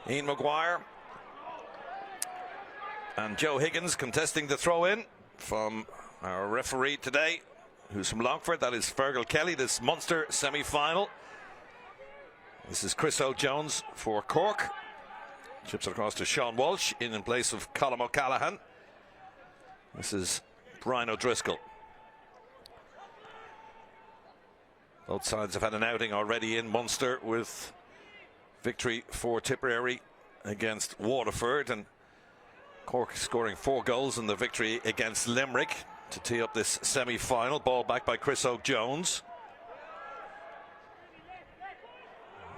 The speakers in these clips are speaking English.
Ian Maguire and Joe Higgins contesting the throw-in from our referee today, who's from Longford. That is Fergal Kelly, this Munster semi-final. This is Chris O'Jones for Cork. Chips it across to Seán Walsh in place of Colm O'Callaghan. This is Brian O'Driscoll. Both sides have had an outing already in Munster, with victory for Tipperary against Waterford, and Cork scoring 4 goals in the victory against Limerick to tee up this semi-final. Ball back by Chris O'Jones.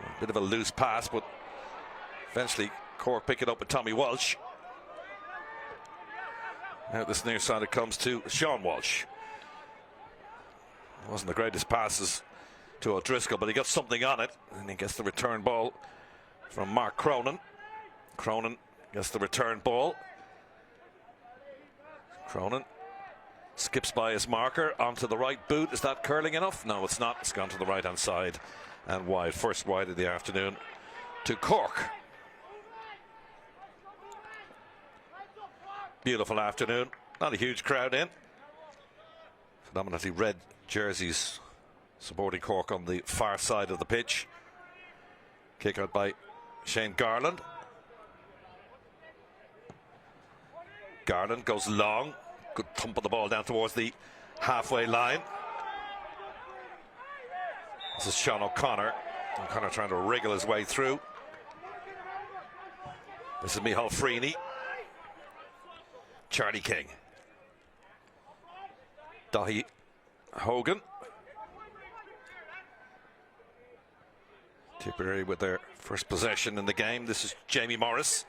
A bit of a loose pass, but eventually Cork pick it up with Tommy Walsh. Out this near side it comes to Seán Walsh. Wasn't the greatest passes to O'Driscoll, but he got something on it, and he gets the return ball from Mark Cronin. Cronin gets the return ball. Cronin skips by his marker onto the right boot. Is that curling enough? No, it's not. It's gone to the right hand side and wide. First wide of the afternoon to Cork. Beautiful afternoon. Not a huge crowd in. Predominantly red jerseys supporting Cork on the far side of the pitch. Kick out by Shane Garland. Garland goes long. Good thump of the ball down towards the halfway line. This is Seán O'Connor. O'Connor trying to wriggle his way through. This is Micheál Freaney. Charlie King. Daithí Hogan. Tipperary with their first possession in the game. This is Jamie Maurice.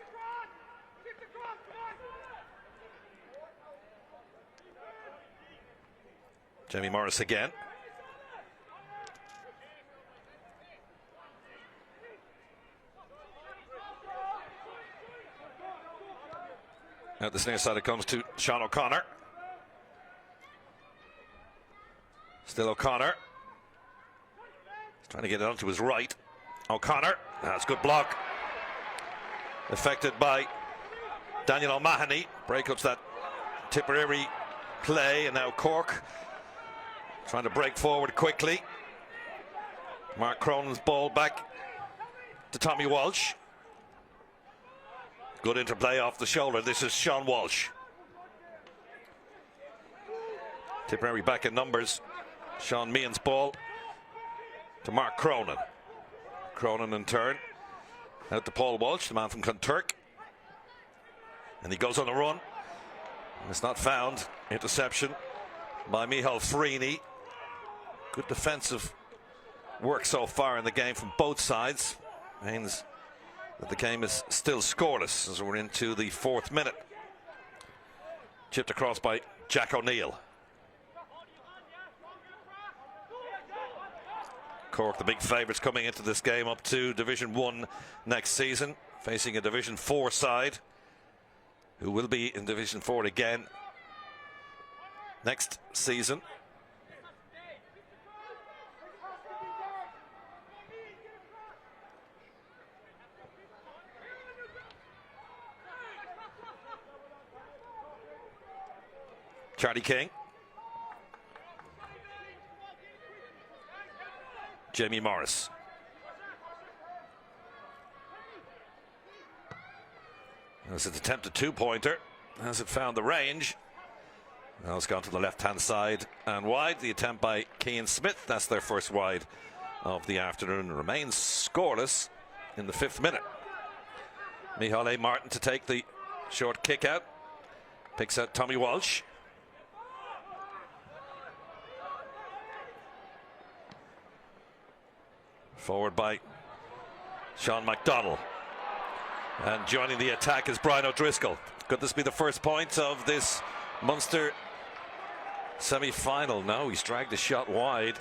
Jamie Maurice again. At this near side it comes to Seán O'Connor. Still O'Connor. He's trying to get it onto his right. O'Connor. That's good block. Affected by Daniel O'Mahony. Breakups that Tipperary play, and now Cork trying to break forward quickly. Mark Cronin's ball back to Tommy Walsh. Good interplay off the shoulder. This is Seán Walsh. Tipperary back in numbers. Sean Meehan's ball to Mark Cronin. Cronin in turn out to Paul Walsh, the man from Clonturk, and he goes on the run. It's not found. Interception by Micheál Freaney. Good defensive work so far in the game from both sides. Means that the game is still scoreless as we're into the 4th minute. Chipped across by Jack O'Neill. Cork, the big favourites coming into this game, up to Division 1 next season, facing a Division 4 side who will be in Division 4 again next season. Charlie King. Jamie Maurice. As it's attempted 2-pointer. Has it found the range? Now it's gone to the left-hand side and wide. The attempt by Cian Smith. That's their first wide of the afternoon. Remains scoreless in the 5th minute. Micheál A. Martin to take the short kick out. Picks out Tommy Walsh. Forward by Sean McDonnell. And joining the attack is Brian O'Driscoll. Could this be the first point of this Munster semi-final? No, he's dragged the shot wide.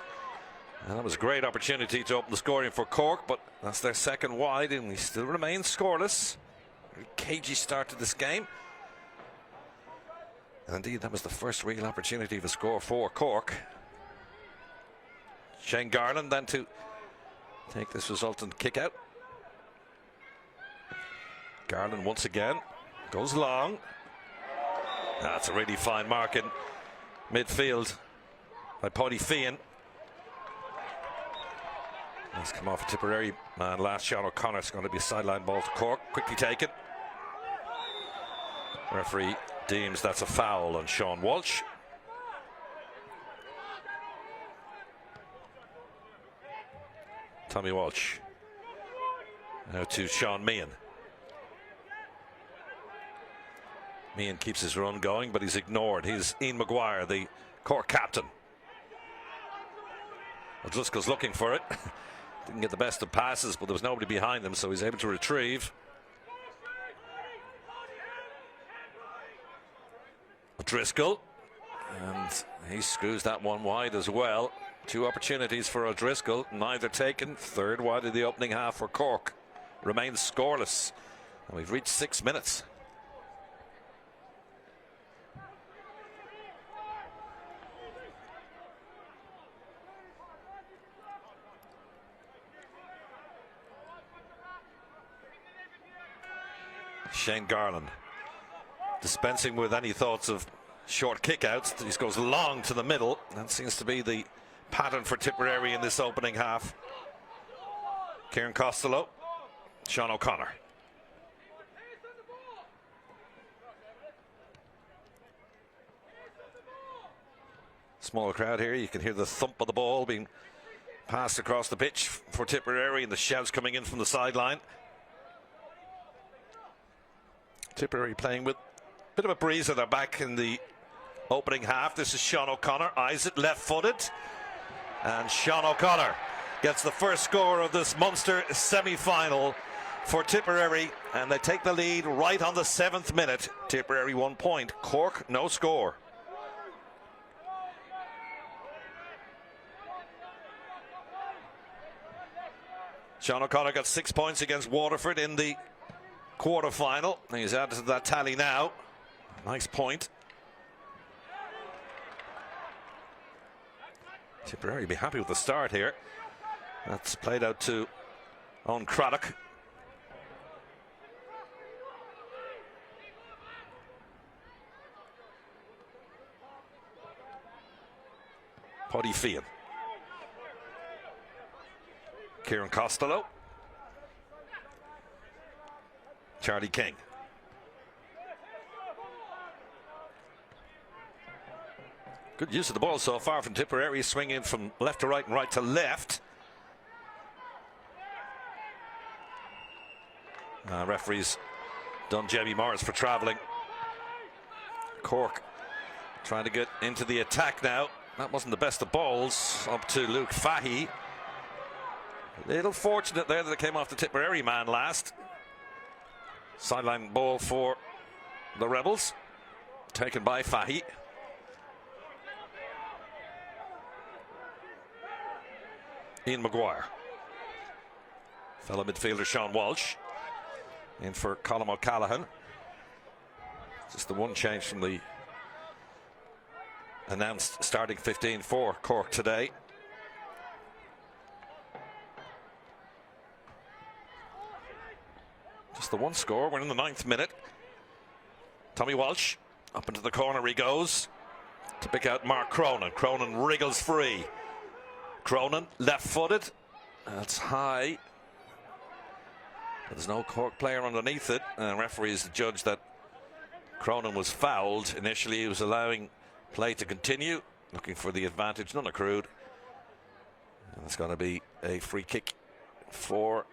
And that was a great opportunity to open the scoring for Cork, but that's their second wide, and we still remain scoreless. Very cagey start to this game. And indeed, that was the first real opportunity to score for Cork. Shane Garland then to take this resultant kick out. Garland once again goes long. That's a really fine mark in midfield by Paddy Feehan. That's come off a Tipperary man last. Seán O'Connor is going to be a sideline ball to Cork. Quickly taken. Referee deems that's a foul on Sean Walsh. Tommy Walsh. Now to Sean Meehan. Meehan keeps his run going, but he's ignored. He's Eoin Maguire, the Cork captain. O'Driscoll's looking for it. Didn't get the best of passes, but there was nobody behind him, so he's able to retrieve. O'Driscoll, and he screws that one wide as well. Two opportunities for O'Driscoll, neither taken. Third wide of the opening half for Cork. Remains scoreless, and we've reached 6 minutes. Shane Garland dispensing with any thoughts of short kickouts. He goes long to the middle. That seems to be the pattern for Tipperary in this opening half. Kieran Costello, Seán O'Connor. Small crowd here. You can hear the thump of the ball being passed across the pitch for Tipperary and the shouts coming in from the sideline. Tipperary playing with a bit of a breeze at their back in the opening half. This is Seán O'Connor, eyes it left-footed, and Seán O'Connor gets the first score of this Munster semi-final for Tipperary, and they take the lead right on the 7th minute. Tipperary 1 point, Cork no score. Seán O'Connor got 6 points against Waterford in the quarter-final. He's added to that tally now. Nice point. Tipperary be happy with the start here. That's played out to Eoin Craddock. Paddy Feehan. Kieran Costello. Charlie King. Good use of the ball so far from Tipperary, swinging from left to right and right to left. Referees done Jamie Morris for travelling. Cork trying to get into the attack now. That wasn't the best of balls. Up to Luke Fahy. A little fortunate there that it came off the Tipperary man last. Sideline ball for the Rebels, taken by Fahy. Eoin Maguire. Fellow midfielder Sean Walsh in for Colm O'Callaghan. Just the one change from the announced starting 15 for Cork today. Just the one score. We're in the 9th minute. Tommy Walsh up into the corner he goes to pick out Mark Cronin. Cronin wriggles free. Cronin left-footed. That's high. But there's no Cork player underneath it. And referees judged that Cronin was fouled. Initially he was allowing play to continue, looking for the advantage, none accrued. And it's going to be a free kick for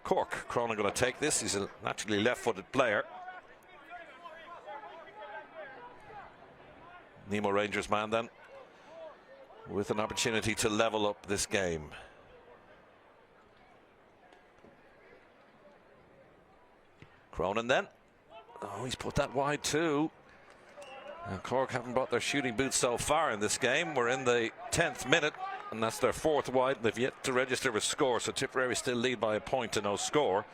Cork. Cronin going to take this. He's a naturally left-footed player. Nemo Rangers man then with an opportunity to level up this game. Cronin then. Oh, he's put that wide too. Now Cork haven't brought their shooting boots so far in this game. We're in the 10th minute, and that's their 4th wide. They've yet to register a score, so Tipperary still lead by a point to no score.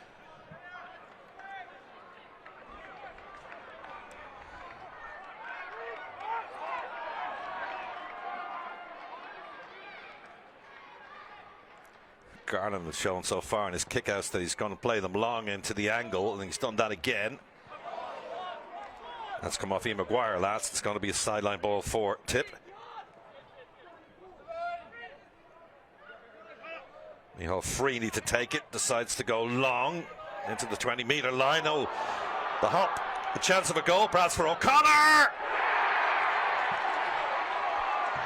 Garland has shown so far in his kickouts that he's going to play them long into the angle, and he's done that again. That's come off Ian Maguire last. It's going to be a sideline ball for Tip. Micheál Freaney to take it, decides to go long into the 20-metre line. Oh, the hop, the chance of a goal, perhaps for O'Connor.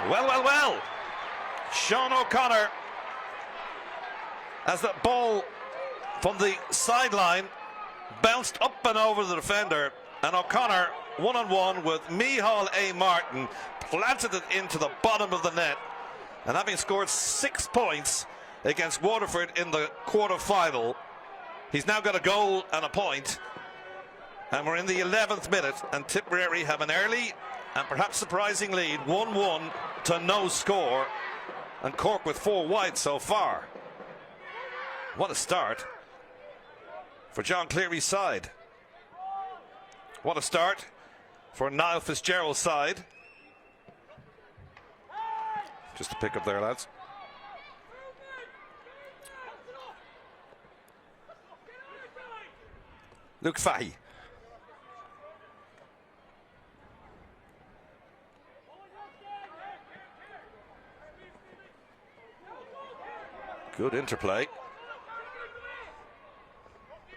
Well. Seán O'Connor, as that ball from the sideline bounced up and over the defender, and O'Connor one-on-one with Micheál A. Martin planted it into the bottom of the net, and having scored 6 points against Waterford in the quarter-final, he's now got a goal and a point, and we're in the 11th minute, and Tipperary have an early and perhaps surprising lead, 1-1 to no score, and Cork with 4 wide so far. What a start for John Cleary's side. What a start for Niall Fitzgerald's side. Just to pick up there, lads. Luke Fahy. Good interplay.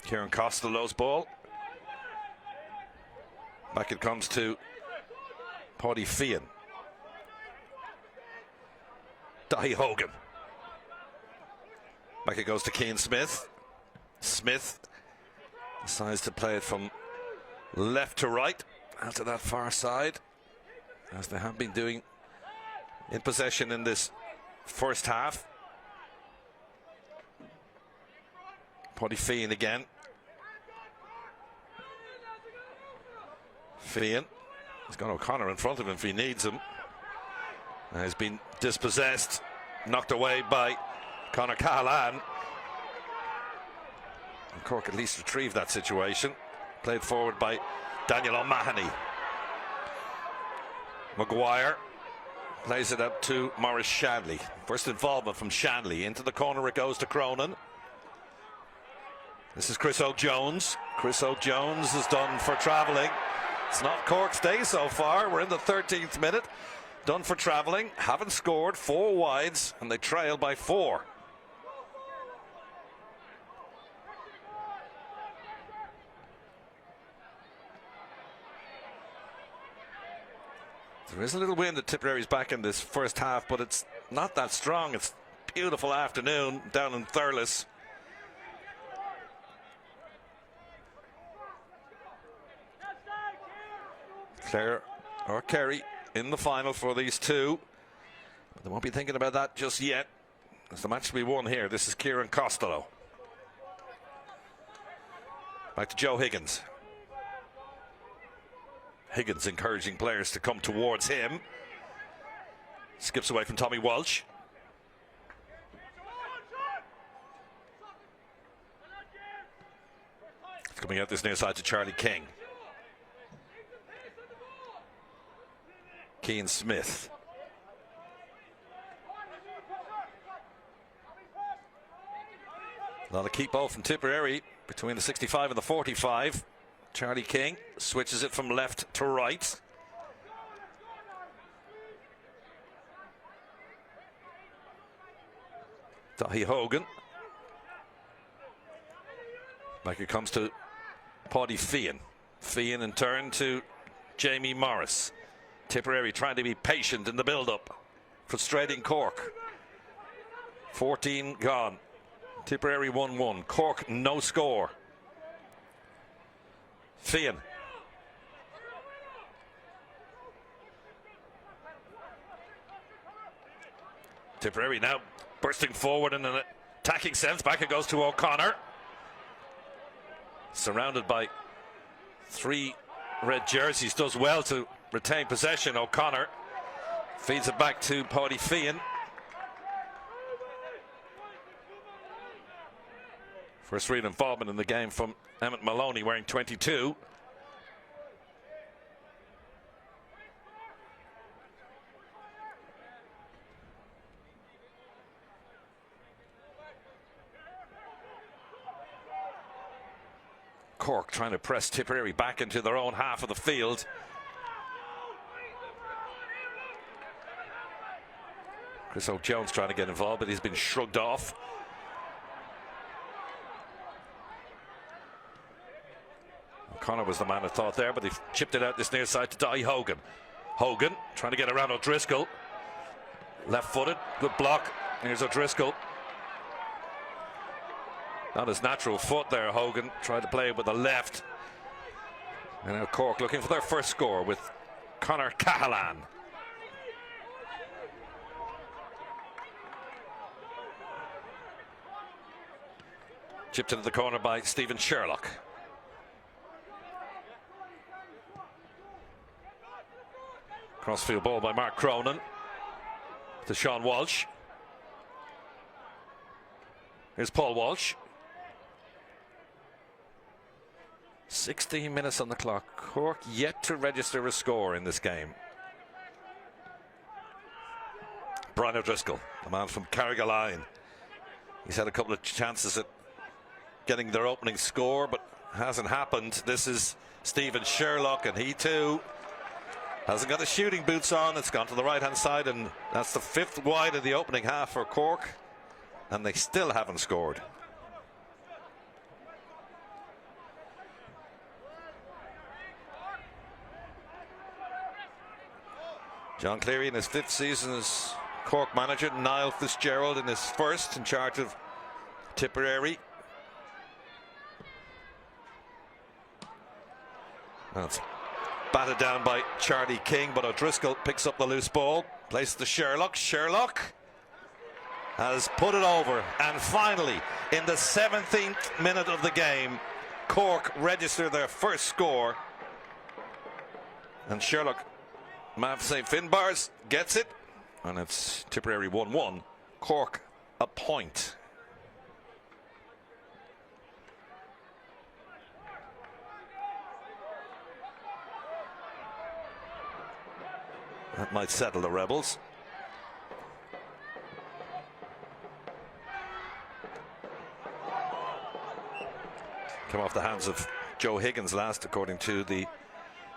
Kieran Costello's ball. Back it comes to Paddy Fian. Daithí Hogan. Back it goes to Keane Smith. Smith decides to play it from left to right, out to that far side, as they have been doing in possession in this first half. Paddy Fian again. Fian. He's got O'Connor in front of him if he needs him. And he's been dispossessed, knocked away by Conor Cahalane. And Cork at least retrieved that situation. Played forward by Daniel O'Mahony. Maguire plays it up to Maurice Shanley. First involvement from Shanley. Into the corner it goes to Cronin. This is Chris O'Jones. Chris O'Jones is done for travelling. It's not Cork's day so far. We're in the 13th minute. Done for travelling. Haven't scored. 4 wides, and they trail by 4. There is a little wind at Tipperary's back in this first half, but it's not that strong. It's a beautiful afternoon down in Thurles. Clare or Kerry in the final for these two. But they won't be thinking about that just yet. There's the match to be won here. This is Kieran Costello. Back to Joe Higgins. Higgins encouraging players to come towards him. Skips away from Tommy Walsh. It's coming out this near side to Charlie King. Keane Smith. A lot of keep ball from Tipperary between the 65 and the 45. Charlie King switches it from left to right. Daithí Hogan. Back it comes to Paddy Fian. Fian in turn to Jamie Morris. Tipperary trying to be patient in the build-up. Frustrating Cork. 14 gone. Tipperary 1-1. Cork no score. Fian. Tipperary now bursting forward in an attacking sense. Back it goes to O'Connor. Surrounded by 3 red jerseys. Does well to retain possession. O'Connor feeds it back to Paddy Fian. First real involvement in the game from Emmett Maloney, wearing 22. trying to press Tipperary back into their own half of the field. Chris O'Jones trying to get involved, but he's been shrugged off. Conor was the man of thought there, but they've chipped it out this near side to Daithí Hogan. Hogan trying to get around O'Driscoll. Left-footed, good block. Here's O'Driscoll. Not his natural foot there, Hogan. Tried to play it with the left. And now Cork looking for their first score with Conor Cahalane. Chipped into the corner by Stephen Sherlock. Crossfield ball by Mark Cronin to Seán Walsh. Here's Paul Walsh. 16 minutes on the clock. Cork yet to register a score in this game. Brian O'Driscoll, the man from Cahalane. He's had a couple of chances at getting their opening score, but hasn't happened. This is Stephen Sherlock, and he too hasn't got the shooting boots on. It's gone to the right-hand side, and that's the 5th wide of the opening half for Cork, and they still haven't scored. John Cleary in his 5th season as Cork manager. Niall Fitzgerald in his 1st, in charge of Tipperary. That's batted down by Charlie King, but O'Driscoll picks up the loose ball, plays to Sherlock. Sherlock has put it over, and finally, in the 17th minute of the game, Cork register their first score. And Sherlock, Mav St. Finbars, gets it, and it's Tipperary 1-1, Cork a point. That might settle the Rebels. Come off the hands of Joe Higgins last, according to the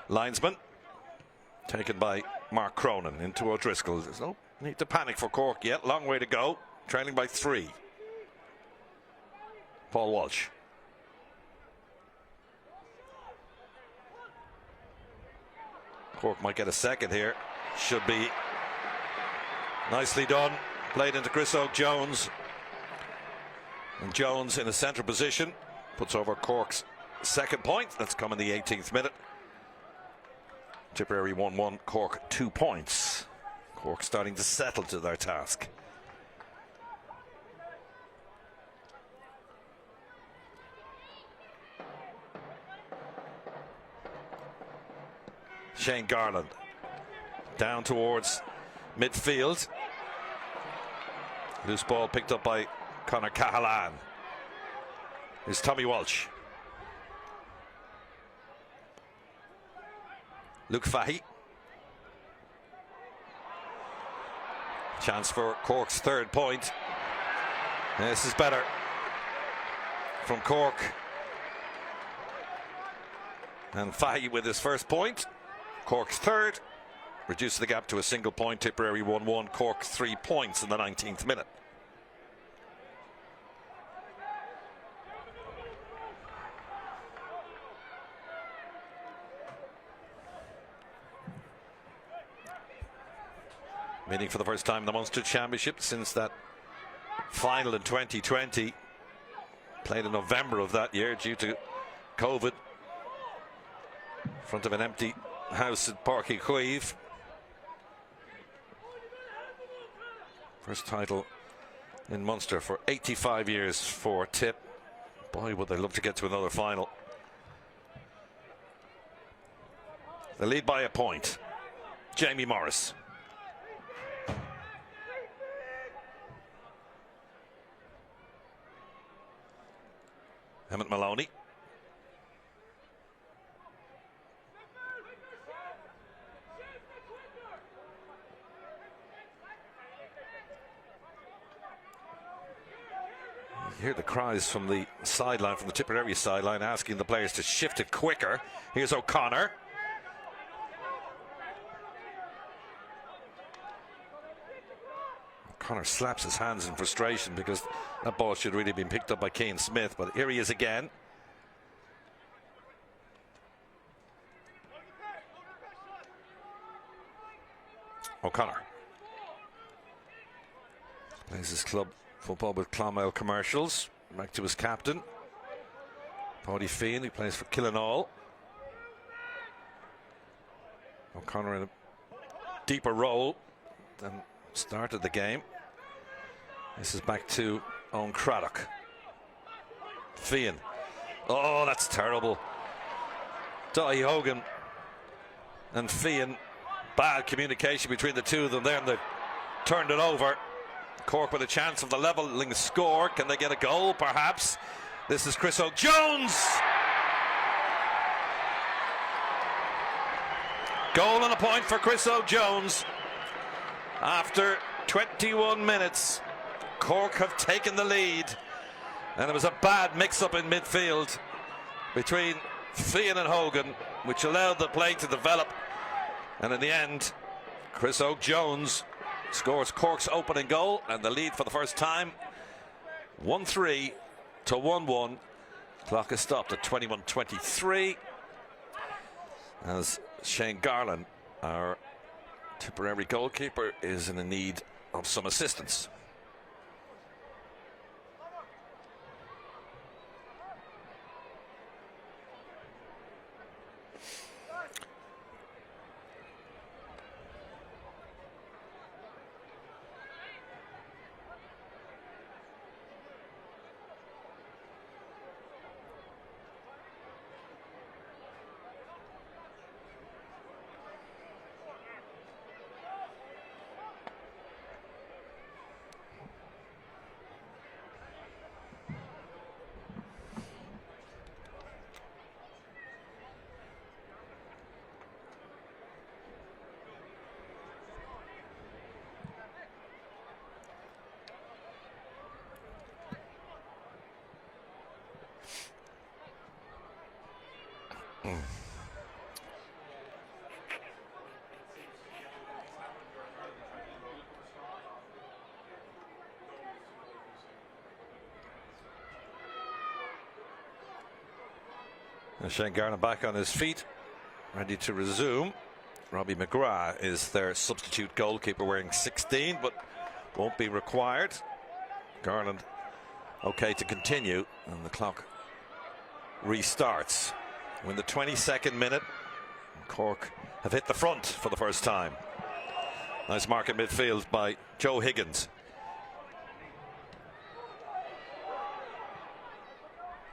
linesman. Taken by Mark Cronin into O'Driscoll. There's no need to panic for Cork yet. Long way to go. Trailing by 3. Paul Walsh. Cork might get a second here. Should be nicely done. Played into Chris O'Jones. And Jones in a central position puts over Cork's second point. That's come in the 18th minute. Tipperary 1-1, Cork 2 points. Cork starting to settle to their task. Shane Garland down towards midfield. Loose ball picked up by Conor Cahalane. Here's Tommy Walsh. Luke Fahy. Chance for Cork's 3rd point. This is better from Cork. And Fahy with his 1st point. Cork's 3rd. Reduces the gap to a single point. Tipperary 1-1. Cork 3 points in the 19th minute. Meeting for the first time in the Munster Championship since that final in 2020. Played in November of that year due to COVID. In front of an empty house at Páirc Uí Chaoimh. First title in Munster for 85 years for Tip. Boy, would they love to get to another final. They lead by a point. Jamie Morris. Emmett Maloney. You hear the cries from the sideline, from the Tipperary sideline, asking the players to shift it quicker. Here's O'Connor. Conor slaps his hands in frustration because that ball should really have been picked up by Cian Smith, but here he is again. O'Connor plays his club football with Clonmel Commercials. Back to his captain, Paddy Feehan, who plays for Killian. O'Connor in a deeper role than started the game. This is back to Eoin Craddock. Feehan. Oh, that's terrible. Daithí, Hogan and Feehan. Bad communication between the two of them there, and they've turned it over. Cork with a chance of the levelling score. Can they get a goal, perhaps? This is Chris O'Jones. Goal and a point for Chris O'Jones. After 21 minutes, Cork have taken the lead, and it was a bad mix-up in midfield between Feehan and Hogan, which allowed the play to develop. And in the end, Chris O'Jones scores Cork's opening goal, and the lead for the first time, 1-3 to 1-1. Clock is stopped at 21:23 as Shane Garland, our Tipperary goalkeeper, is in need of some assistance. Shane Garland back on his feet, ready to resume. Robbie McGrath is their substitute goalkeeper, wearing 16, but won't be required. Garland okay to continue, and the clock restarts. We're in the 22nd minute. Cork have hit the front for the first time. Nice mark in midfield by Joe Higgins.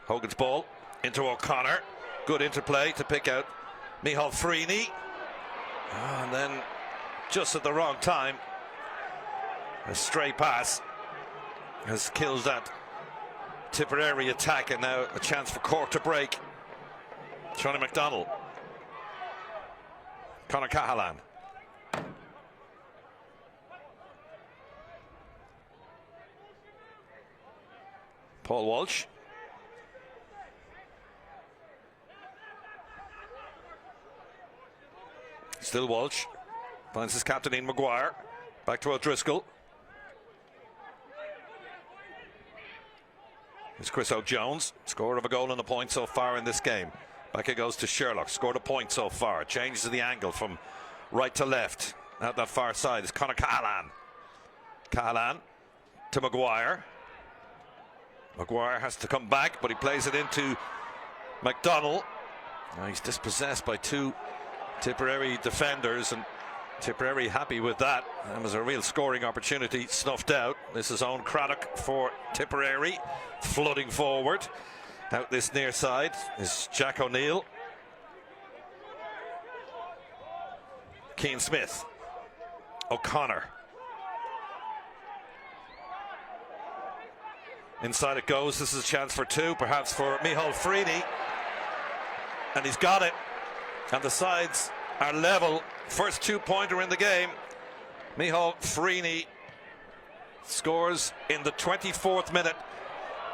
Hogan's ball into O'Connor. Good interplay to pick out Micheál Freaney. And then just at the wrong time, a stray pass has killed that Tipperary attack, and now a chance for Cork to break. Seán McDonnell. Conor Cahalane. Paul Walsh. Still Walsh. Finds his captain in Maguire. Back to O'Driscoll. Here's Chris O'Jones. Scorer of a goal and a point so far in this game. Back it goes to Sherlock. Scored a point so far. Changes the angle from right to left. Out that far side is Conor Cahalane. Cahalane to Maguire. Maguire has to come back, but he plays it into McDonnell. Now he's dispossessed by two Tipperary defenders, and Tipperary happy with that. That was a real scoring opportunity snuffed out. This is Eoin Craddock for Tipperary, flooding forward. Out this near side is Jack O'Neill. Cian Smith. O'Connor. Inside it goes. This is a chance for two, perhaps for Micheál Freaney. And he's got it. And the sides are level. First two-pointer in the game. Micheál Freaney scores in the 24th minute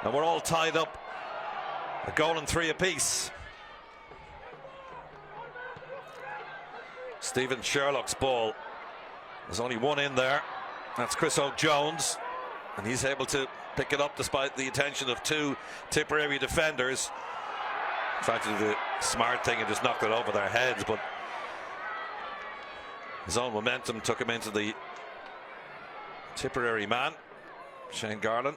And we're all tied up. A goal and 3 apiece. Stephen Sherlock's ball. There's only one in there. That's Chris O'Jones. And he's able to pick it up despite the attention of 2 Tipperary defenders. Tried to do the smart thing and just knocked it over their heads, but his own momentum took him into the Tipperary man, Shane Garland.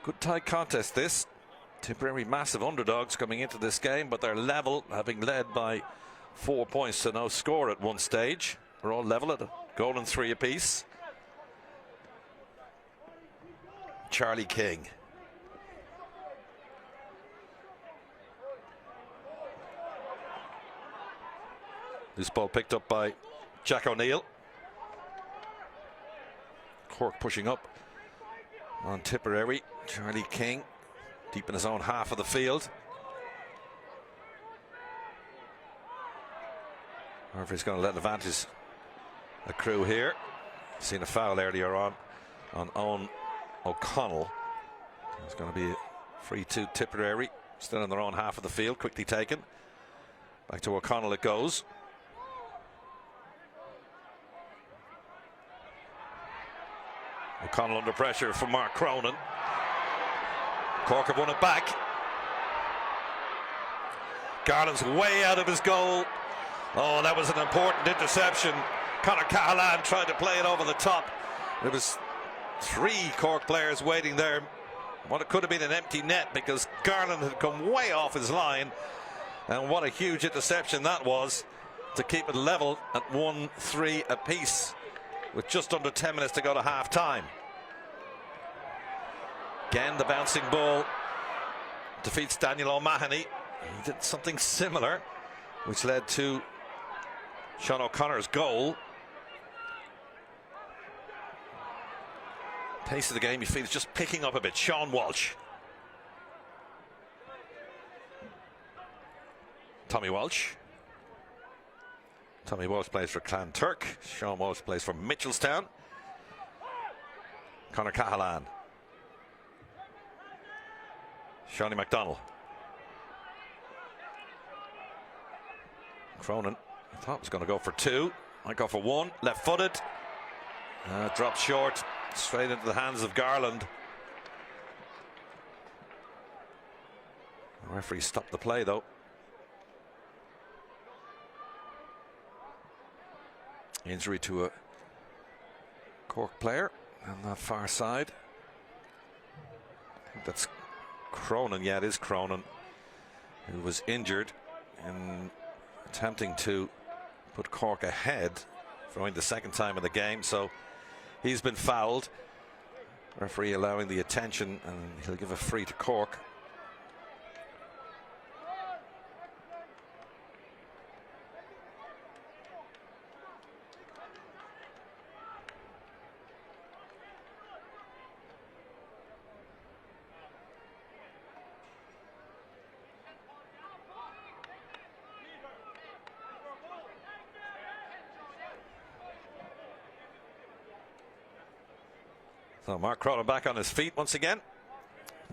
Good tight contest this. Tipperary massive underdogs coming into this game, but they're level, having led by 4 points to no score at one stage. We're all level at a goal and 3 apiece. Charlie King. This ball picked up by Jack O'Neill. Cork pushing up on Tipperary. Charlie King deep in his own half of the field. Or if he's going to let advantage accrue here. Seen a foul earlier on Eoin O'Connell. It's going to be a free to Tipperary. Still in their own half of the field. Quickly taken. Back to O'Connell it goes. O'Connell under pressure from Mark Cronin. Cork have won it back. Garland's way out of his goal. Oh, that was an important interception. Conor Cahalane tried to play it over the top. There was 3 Cork players waiting there. What it could have been an empty net because Garland had come way off his line. And what a huge interception that was to keep it level at 1-3 apiece with just under 10 minutes to go to half time. Again, the bouncing ball defeats Daniel O'Mahony. He did something similar, which led to Sean O'Connor's goal. Pace of the game, you feel, is just picking up a bit. Sean Walsh. Tommy Walsh. Tommy Walsh plays for Clanturk. Sean Walsh plays for Mitchelstown. Conor Cahalane. Shawnee McDonnell. Cronin, I thought was going to go for 2. Might go for 1. Left-footed. Dropped short. Straight into the hands of Garland. The referee stopped the play though. Injury to a Cork player on that far side. I think that's Cronin. Yeah, it is Cronin, who was injured in attempting to put Cork ahead for only the 2nd time in the game. So he's been fouled. Referee allowing the attention, and he'll give a free to Cork. So Mark Cronin back on his feet once again.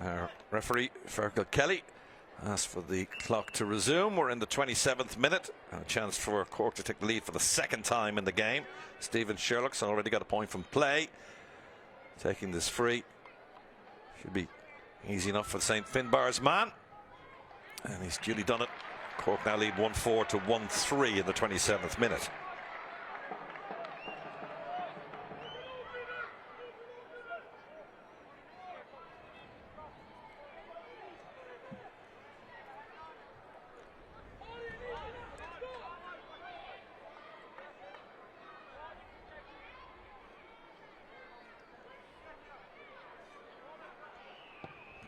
Our referee Fergal Kelly asked for the clock to resume. We're in the 27th minute. A chance for Cork to take the lead for the 2nd time in the game. Stephen Sherlock's already got a point from play. Taking this free. Should be easy enough for St. Finbarr's man. And he's duly done it. Cork now lead 1-4 to 1-3 in the 27th minute.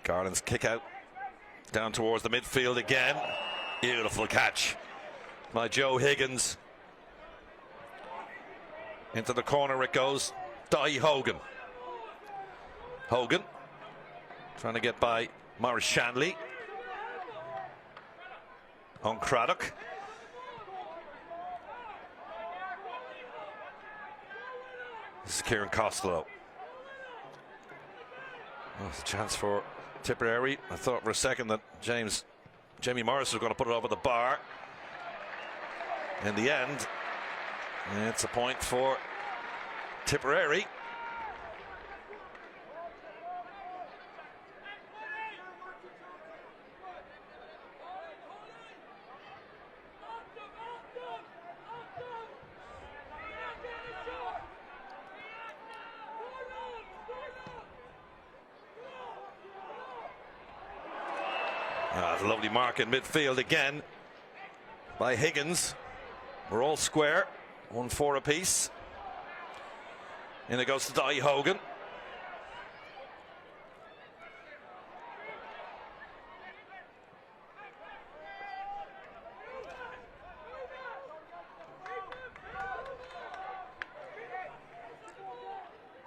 Garland's kick out down towards the midfield again. Beautiful catch by Joe Higgins. Into the corner it goes. Daithí Hogan. Hogan trying to get by Maurice Shanley. On Craddock. This is Kieran Costello. Oh, it's a chance for Tipperary. I thought for a second that Jamie Maurice was going to put it over the bar. In the end, it's a point for Tipperary. A lovely mark in midfield again by Higgins. We're all square, 1-4 apiece. In it goes to Daithí Hogan.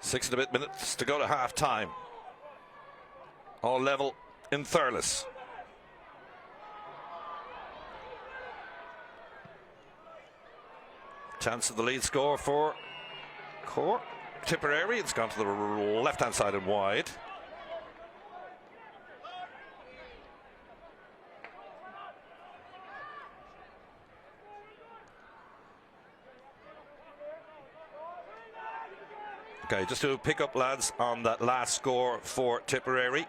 Six and a bit minutes to go to half time. All level in Thurles. Chance of the lead score for Cork. Tipperary. It's gone to the left hand side and wide. Okay, just to pick up, lads, on that last score for Tipperary.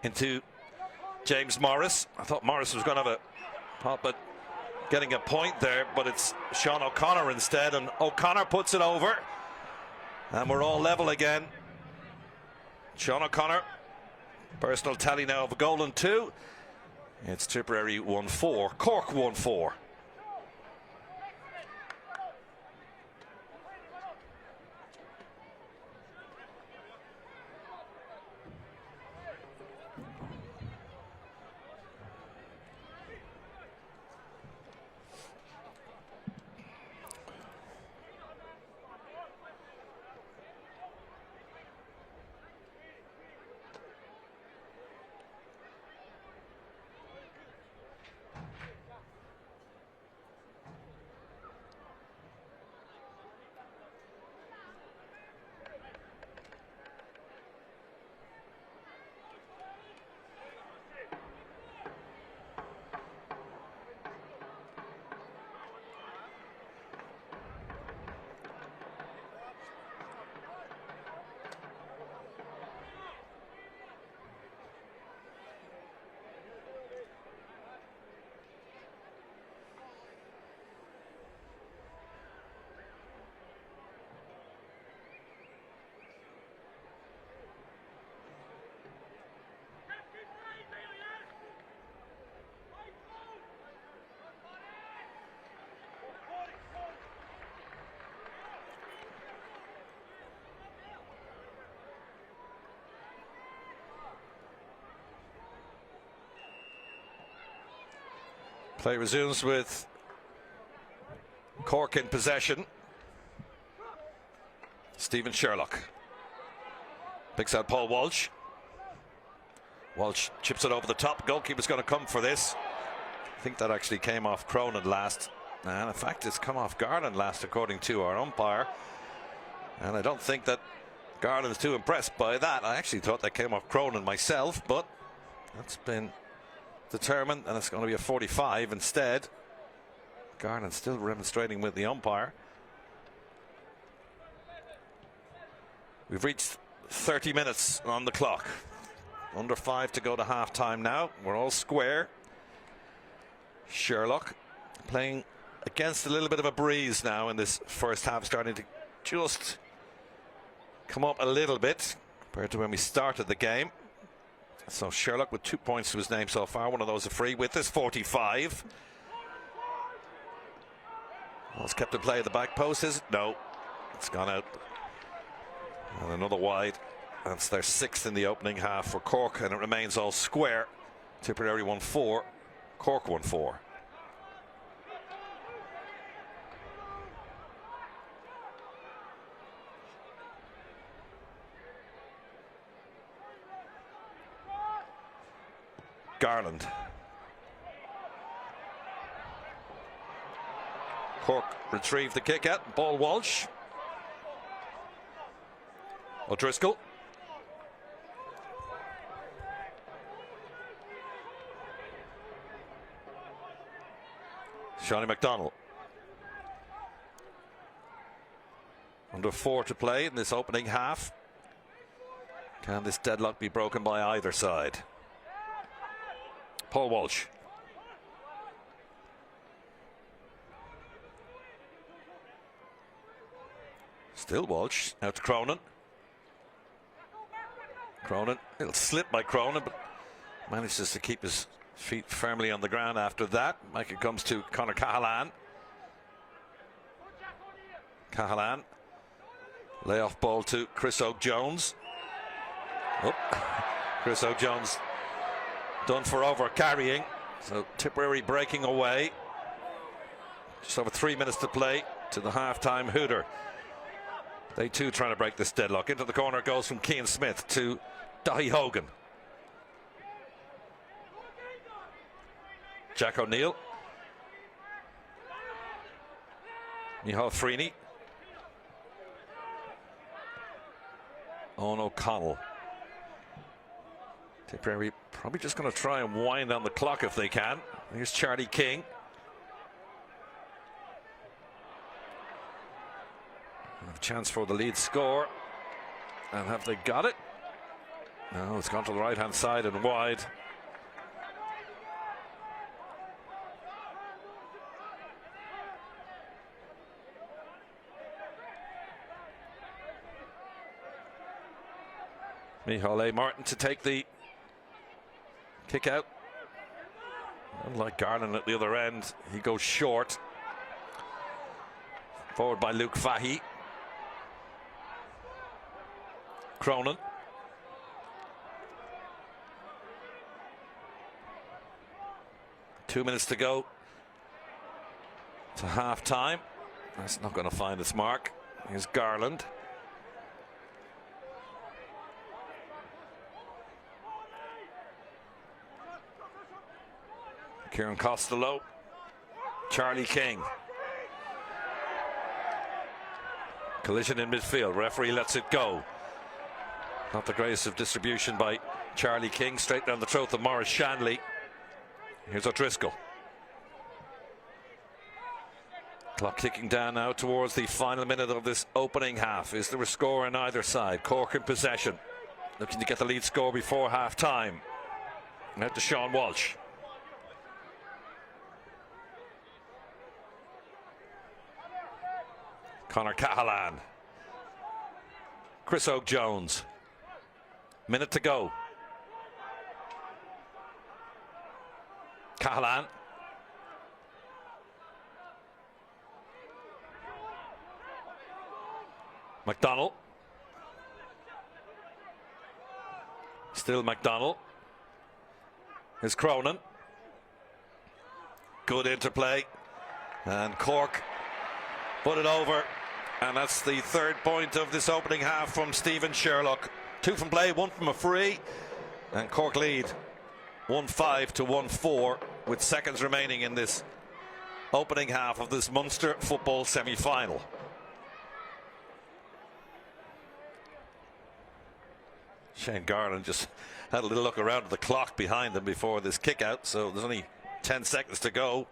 Into James Maurice. I thought Maurice was going to have a pop at getting a point there, but it's Seán O'Connor instead, and O'Connor puts it over. And we're all level again. Seán O'Connor, personal tally now of a goal and two. It's Tipperary 1-4, Cork 1-4. Play resumes with Cork in possession. Stephen Sherlock picks out Paul Walsh. Walsh chips it over the top. Goalkeeper's going to come for this. I think that actually came off Cronin last. And in fact, it's come off Garland last, according to our umpire. And I don't think that Garland's too impressed by that. I actually thought that came off Cronin myself, but that's been determined, and it's going to be a 45 instead. Garland still remonstrating with the umpire. We've reached 30 minutes on the clock. Under 5 to go to half time now. We're all square. Sherlock playing against a little bit of a breeze now in this first half, starting to just come up a little bit compared to when we started the game. So Sherlock with 2 points to his name so far. One of those a free with this 45. Well, it's kept in play at the back post, is it? No, it's gone out. And another wide. That's their sixth in the opening half for Cork, and it remains all square. Tipperary 1-4, Cork 1-4. Garland. Cork retrieve the kick out. Ball Walsh. O'Driscoll. Shanley McDonnell. Under 4 to play in this opening half. Can this deadlock be broken by either side? Paul Walsh. Still Walsh. Out to Cronin. Cronin. It'll slip by Cronin, but manages to keep his feet firmly on the ground after that. Like it comes to Conor Cahalane. Cahalane. Layoff ball to Chris Oak-Jones. Oh, Chris Oak-Jones done for over carrying. So Tipperary breaking away. Just over 3 minutes to play to the half-time hooter. They too trying to break this deadlock. Into the corner goes from Cian Smith to Daithí Hogan. Jack O'Neill. Micheál Freaney. Eoin O'Connell. Tipperary probably just going to try and wind down the clock if they can. Here's Charlie King. A chance for the lead score. And have they got it? No, it's gone to the right hand side and wide. Micheál A. Martin to take the kick out. Unlike Garland at the other end, he goes short. Forward by Luke Fahy. Cronin. Two minutes to go to half time. That's not going to find its mark. Here's Garland. Kieran Costello. Charlie King. Collision in midfield. Referee lets it go. Not the greatest of distribution by Charlie King. Straight down the throat of Maurice Shanley. Here's O'Driscoll. Clock ticking down now towards the final minute of this opening half. Is there a score on either side? Cork in possession. Looking to get the lead score before half time. Now to Seán Walsh. Conor Cahalane. Chris Oak-Jones. Minute to go. Cahalane. McDonnell. Still McDonnell. Here's Cronin. Good interplay. And Cork put it over. And that's the third point of this opening half from Stephen Sherlock. 2 from play, 1 from a free. And Cork lead 1-5 to 1-4 with seconds remaining in this opening half of this Munster football semi-final. Shane Garland just had a little look around at the clock behind them before this kick out, so there's only 10 seconds to go.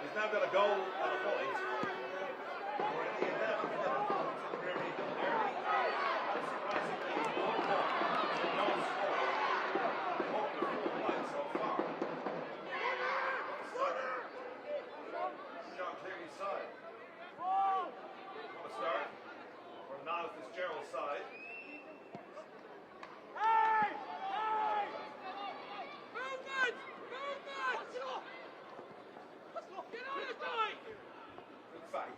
He's now got a goal and a point. We're in the 11th minute. Tipperary early. Unsurprisingly, 1-1. No score. Hogan 4 points so far. Seán Cleary's side. What a start. We're now at Fitzgerald's side. Fahy.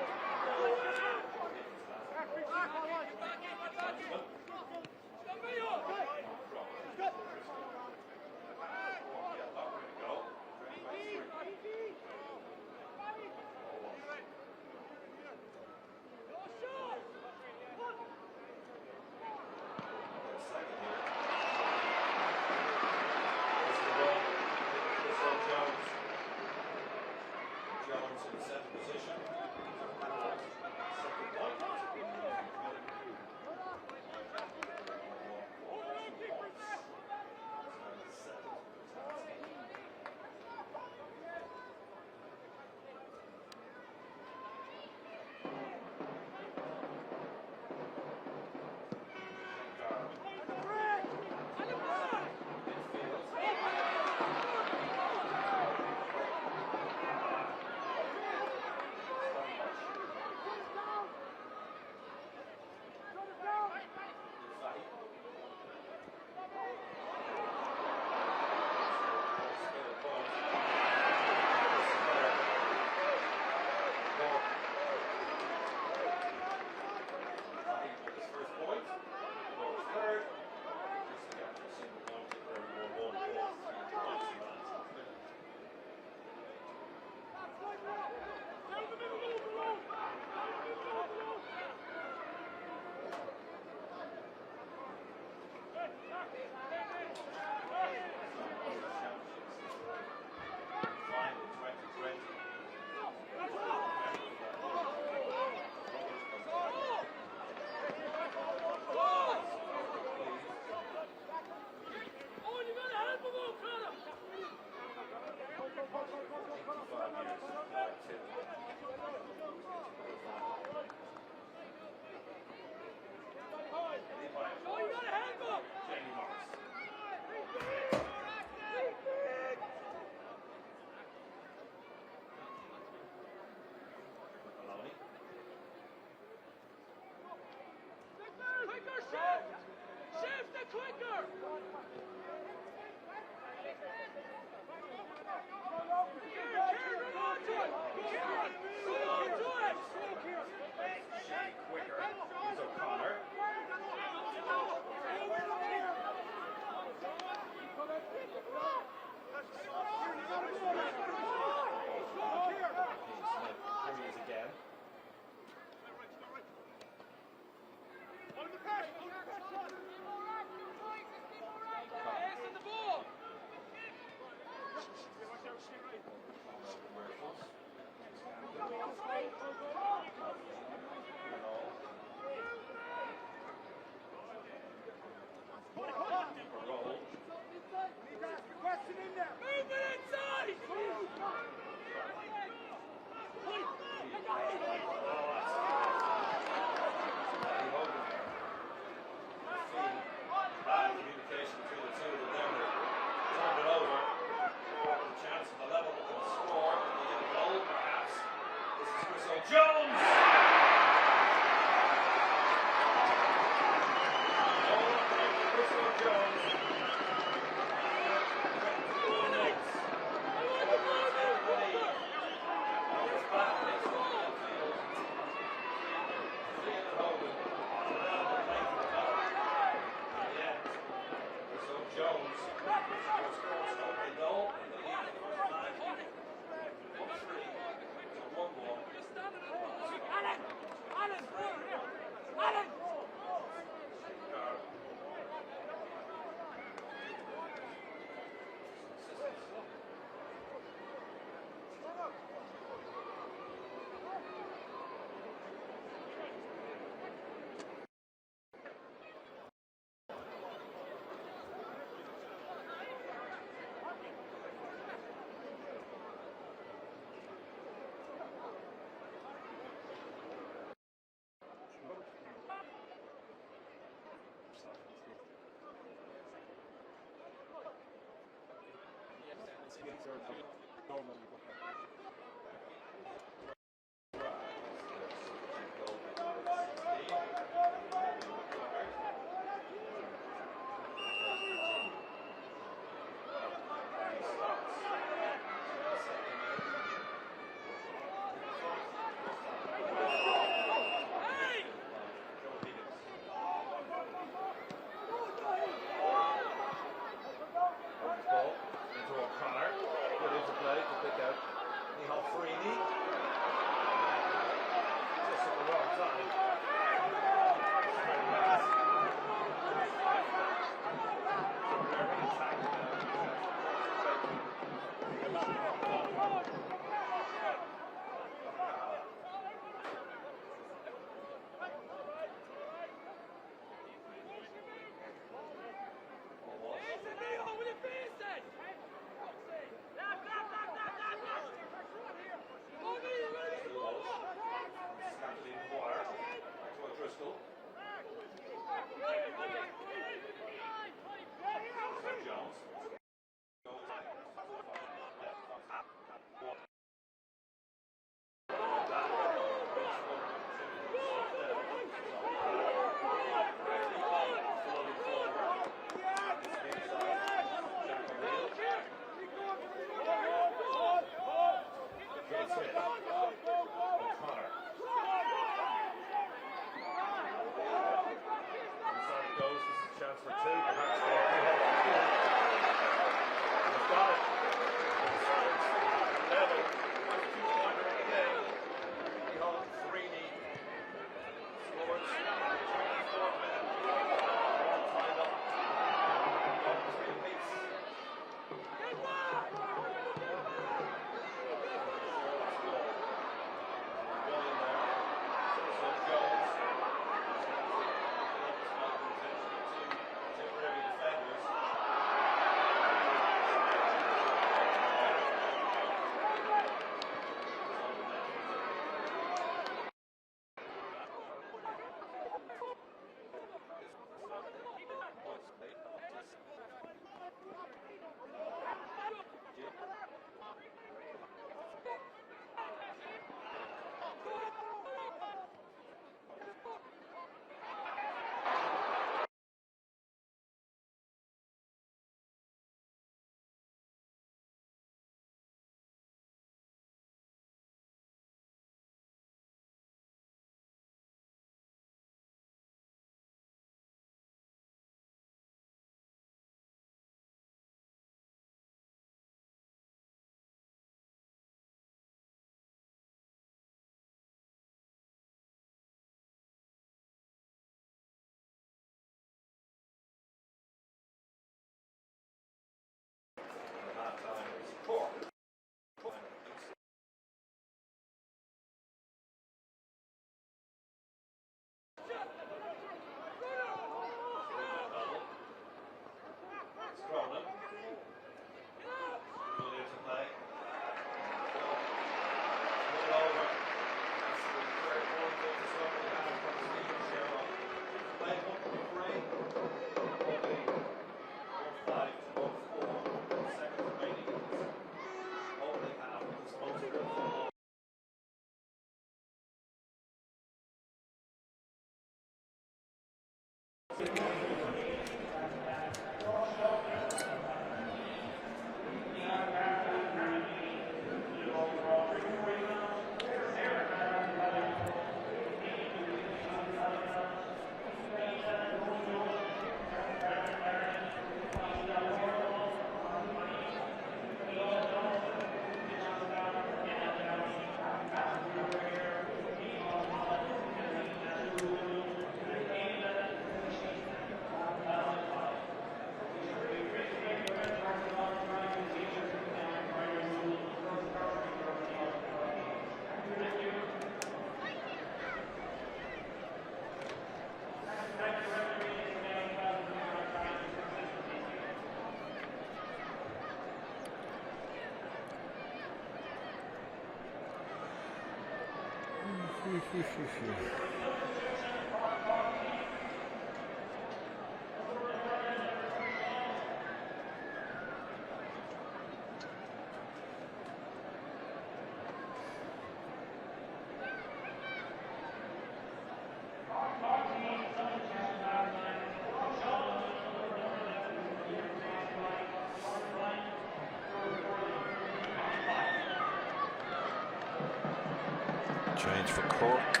Change for Cork.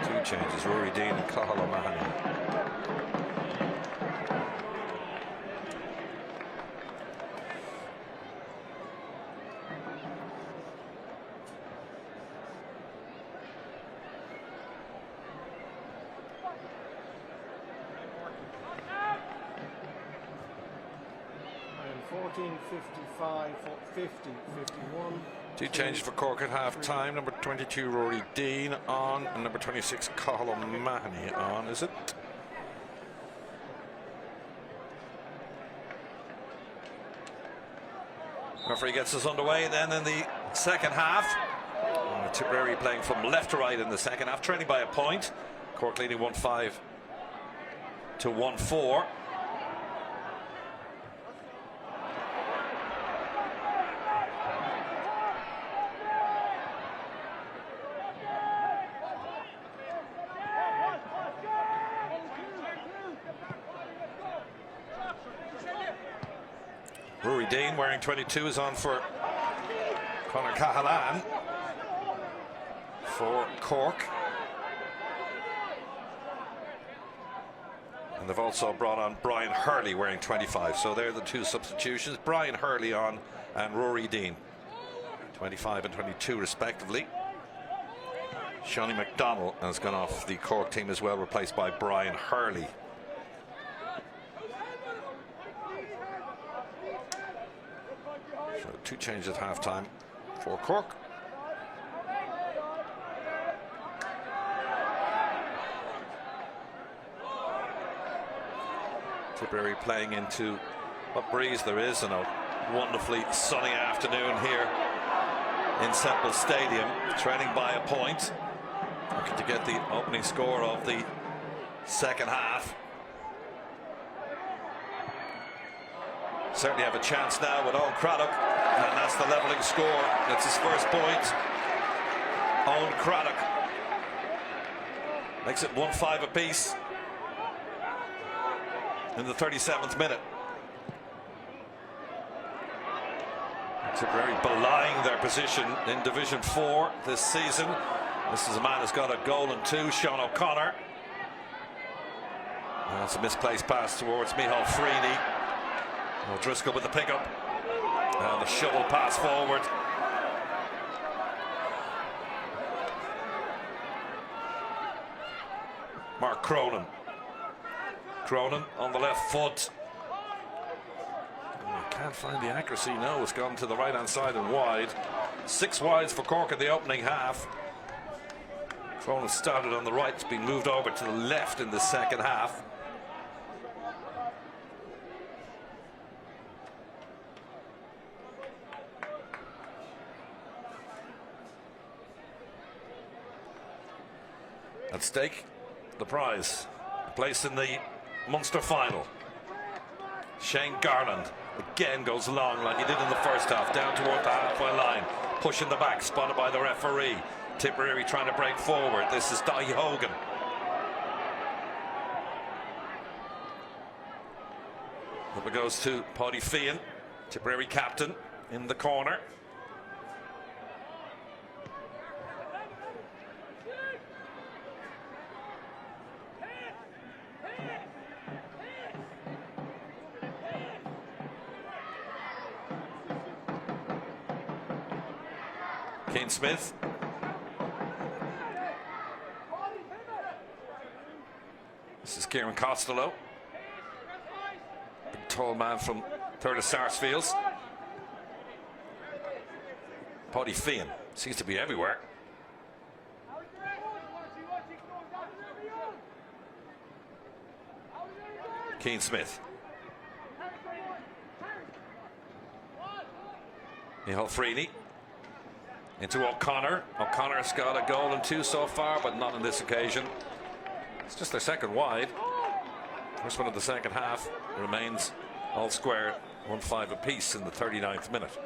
Two changes, Ruairí, Deane and Cahalane. And 14, 55, 50, 51. Two changes for Cork at half time. Number 22, Ruairí, Deane on, and number 26, Cahalane on, is it? Referee gets us underway then in the second half. Tipperary playing from left to right in the second half, trailing by a point. Cork leading 1-5 to 1-4. Ruairí, Deane wearing 22 is on for Conor Cahalane for Cork. And they've also brought on Brian Hurley wearing 25. So they're the two substitutions. Brian Hurley on and Ruairí, Deane. 25 and 22 respectively. Shanley McDonnell has gone off the Cork team as well, replaced by Brian Hurley. So two changes at half-time for Cork. Tipperary playing into what breeze there is on a wonderfully sunny afternoon here in Semple Stadium, trailing by a point, looking to get the opening score of the second half. Certainly have a chance now with Eoin Craddock, and that's the levelling score. It's his first point. Eoin Craddock makes it 1-5 apiece in the 37th minute. Tipperary belying their position in Division 4 this season. This is a man who's got a goal and two, Seán O'Connor. That's a misplaced pass towards Micheál Freaney. O'Driscoll with the pickup and the shovel pass forward. Mark Cronin. Cronin on the left foot. Can't find the accuracy. No, it's gone to the right hand side and wide. 6 wides for Cork in the opening half. Cronin started on the right, it's been moved over to the left in the second half. At stake, the prize, a place in the Munster final. Shane Garland again goes long like he did in the first half, down toward the halfway line, pushing the back, spotted by the referee. Tipperary trying to break forward. This is Daithí Hogan. Up it goes to Paddy Feehan, Tipperary captain, in the corner. Smith. This is Kieran Costello, big tall man from Third of Sarsfields. Paddy Feehan seems to be everywhere. Keane Smith. Micheál Freaney. into O'Connor. O'Connor's got a goal and 2 so far, but not on this occasion. It's just their second wide. First one of the second half. Remains all square, 1-5 apiece in the 39th minute.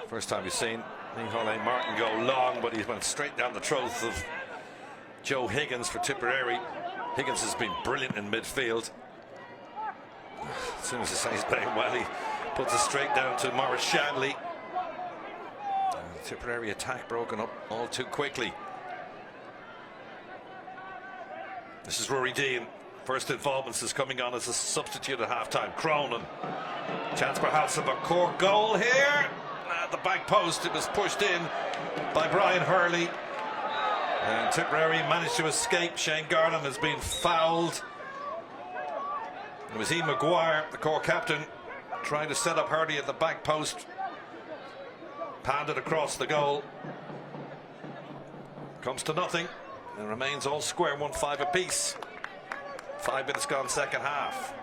First time we've seen Micheál Martin go long, but he went straight down the throat of Joe Higgins for Tipperary. Higgins has been brilliant in midfield. As soon as he says he's playing well, he puts it straight down to Maurice Shanley. The Tipperary attack broken up all too quickly. This is Ruairí Deane. First involvement is coming on as a substitute at half-time. Cronin. Chance perhaps of a Cork goal here. At the back post, it was pushed in by Brian Hurley. And Tipperary managed to escape. Shane Garland has been fouled. It was Maguire, the Cork captain, trying to set up Hurley at the back post. Panned it across the goal. Comes to nothing and remains all square, 1-5 apiece. 5 minutes gone, second half.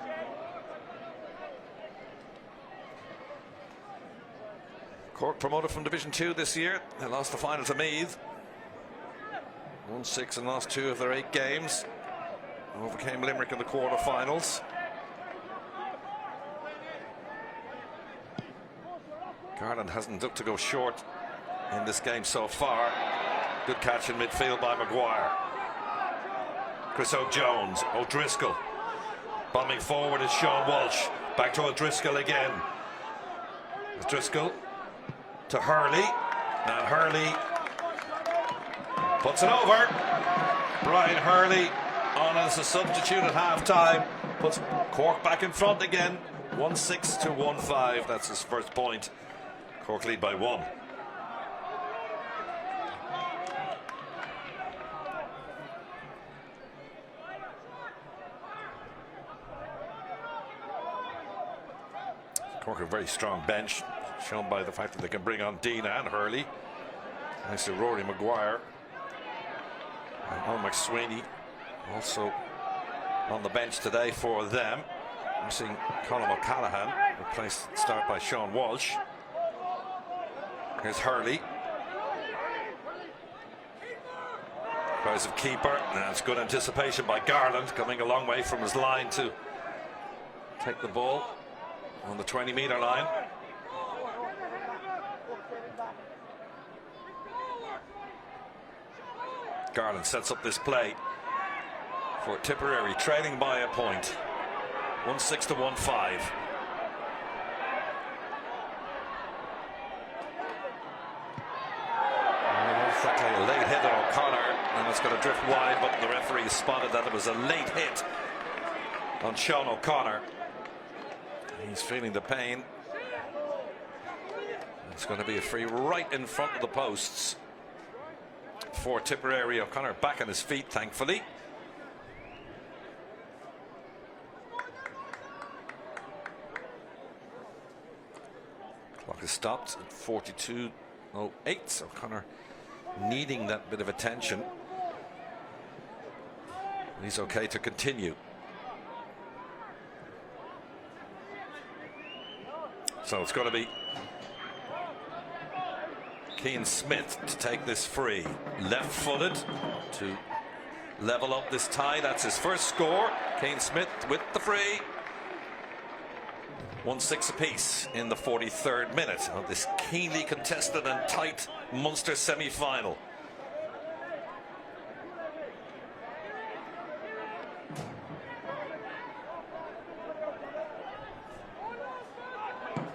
Cork promoted from Division 2 this year. They lost the final to Meath. 1-6 and lost 2 of their 8 games. Overcame Limerick in the quarter-finals. Garland hasn't looked to go short in this game so far. Good catch in midfield by Maguire. Chris O'Jones, O'Driscoll. Bombing forward is Seán Walsh. Back to O'Driscoll again. O'Driscoll to Hurley. And Hurley puts it over. Brian Hurley on as a substitute at half-time. Puts Cork back in front again. 1-6 to 1-5. That's his first point. Cork lead by 1. Cork a very strong bench, shown by the fact that they can bring on Deane and Hurley. Thanks to Rory Maguire. And Eoin McSweeney also on the bench today for them. Missing Colm O'Callaghan, replaced start by Seán Walsh. Here's Hurley. Cries of keeper. That's good anticipation by Garland, coming a long way from his line to take the ball on the 20-meter line. Garland sets up this play for Tipperary, trailing by a point. 1-6 to 1-5. A late hit on O'Connor, and it's going to drift wide, but the referee spotted that it was a late hit on Seán O'Connor. He's feeling the pain. It's going to be a free right in front of the posts for Tipperary. O'Connor back on his feet, thankfully. Clock is stopped at 42:08. O'Connor needing that bit of attention. He's okay to continue. So it's going to be Cian Smith to take this free. Left-footed to level up this tie. That's his first score. Cian Smith with the free. 1-6 apiece in the 43rd minute of this keenly contested and tight Munster semi-final.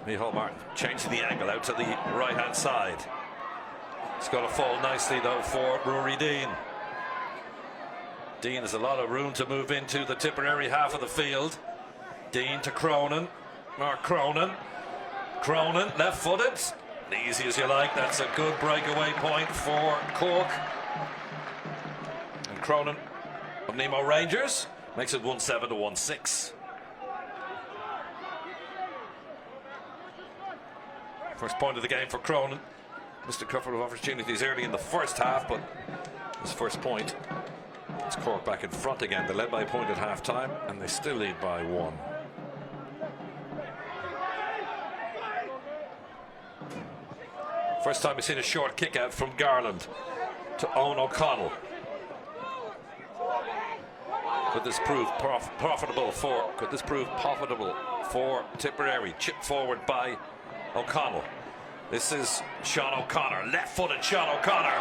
Micheál Martin changing the angle out to the right-hand side. It's going to fall nicely though for Ruairí Deane. Deane has a lot of room to move into the Tipperary half of the field. Deane to Cronin. Cronin. Cronin left-footed. Easy as you like. That's a good breakaway point for Cork. And Cronin of Nemo Rangers makes it 1-7 to 1-6. First point of the game for Cronin. Missed a couple of opportunities early in the first half, but his first point. It's Cork back in front again. They led by a point at half time, and they still lead by 1. First time we've seen a short kick out from Garland to Eoin O'Connell. Could this prove profitable for Tipperary? Chip forward by O'Connell. This is Seán O'Connor, left-footed Seán O'Connor.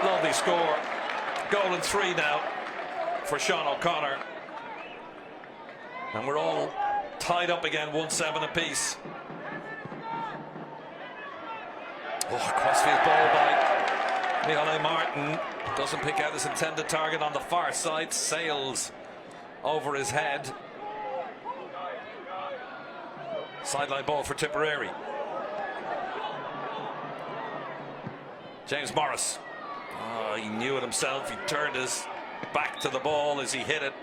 Lovely score. Goal and 3 now for Seán O'Connor. And we're all tied up again, 1-7 apiece. Oh, crossfield ball by Micheál Martin. Doesn't pick out his intended target on the far side. Sails over his head. Sideline ball for Tipperary. James Maurice. Oh, he knew it himself. He turned his back to the ball as he hit it.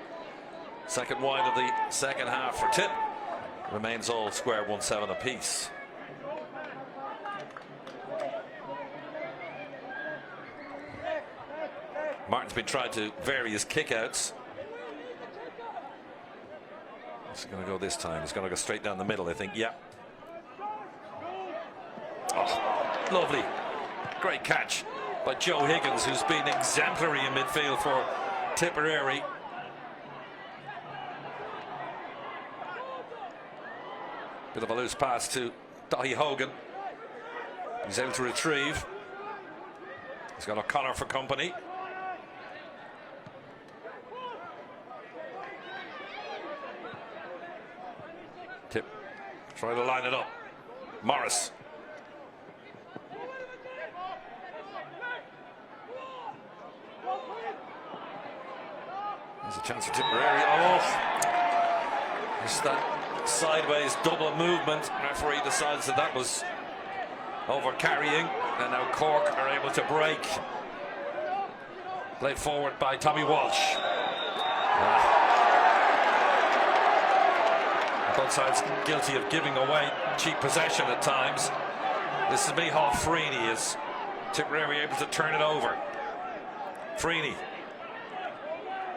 Second wide of the second half for Tip. Remains all square, 1-7 apiece. Martin's been trying to vary his kickouts. He's going to go this time. He's going to go straight down the middle, I think. Yeah. Oh, lovely. Great catch by Joe Higgins, who's been exemplary in midfield for Tipperary. Bit of a loose pass to Daithí Hogan. He's able to retrieve. He's got O'Connor for company. Tip, try to line it up. Maurice. There's a chance for Tipperary. Oh, just that sideways double movement. Referee decides that was over carrying, and now Cork are able to break. Played forward by Tommy Walsh. Both sides guilty of giving away cheap possession at times. This is Micheál Freaney. Is Tipperary able to turn it over? Freaney.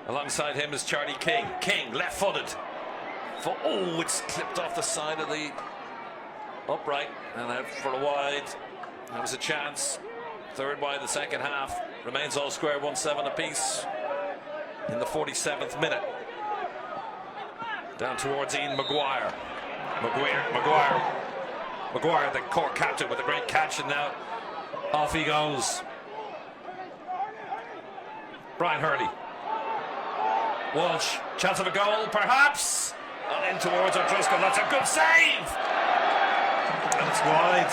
Alongside him is Charlie King. King, left-footed. Oh, it's clipped off the side of the upright and out for a wide. There was a chance. Third wide the second half. Remains all square, 1-7 apiece in the 47th minute. Down towards Ian Maguire. Maguire, the Cork captain, with a great catch, and now off he goes. Brian Hurley. Walsh, chance of a goal, perhaps. And in towards O'Driscoll. That's a good save. And it's wide.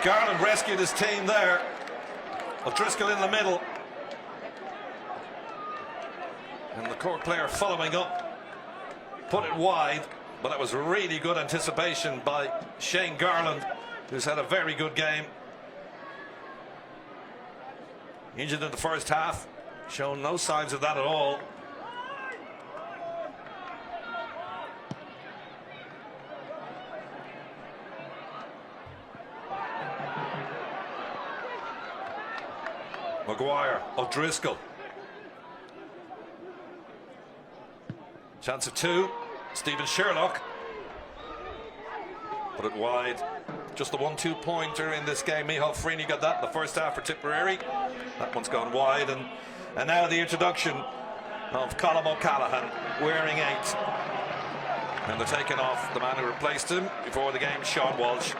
Garland rescued his team there. O'Driscoll in the middle. And the Cork player following up. Put it wide, but that was really good anticipation by Shane Garland, who's had a very good game. Injured in the first half, shown no signs of that at all. Maguire, O'Driscoll. Chance of 2. Stephen Sherlock. Put it wide. Just the 1-2 pointer in this game. Micheál Freaney got that in the first half for Tipperary. That one's gone wide. And now the introduction of Colm O'Callaghan, wearing 8. And they're taking off the man who replaced him before the game, Seán Walsh.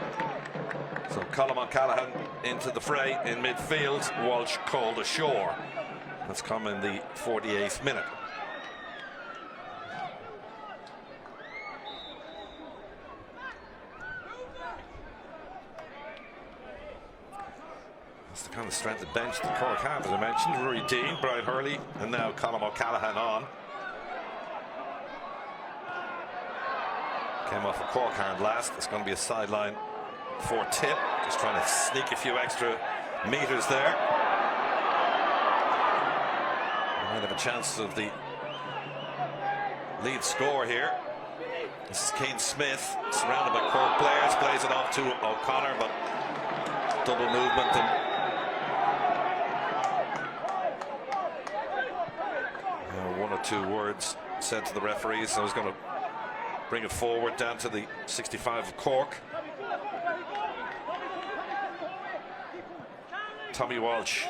So Colm O'Callaghan into the fray in midfield. Walsh called ashore. That's come in the 48th minute. That's the kind of strength of bench that Cork have, as I mentioned. Ruairí, Deane, Brian Hurley, and now Colm O'Callaghan on. Came off a Cork hand last. It's going to be a sideline for Tip. Just trying to sneak a few extra meters there. We might have a chance of the lead score here. This is Cian Smith, surrounded by Cork players, plays it off to O'Connor, but double movement. And one or two words said to the referees. So I was going to bring it forward down to the 65 of Cork. Tommy Walsh.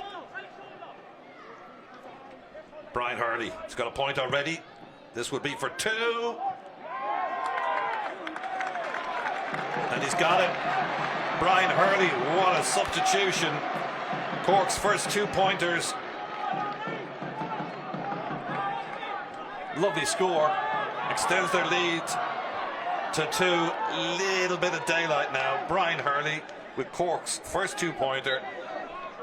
Brian Hurley. He's got a point already. This would be for 2. And he's got it. Brian Hurley, what a substitution. Cork's first 2 pointers. Lovely score. Extends their lead to 2. Little bit of daylight now. Brian Hurley with Cork's first 2 pointer.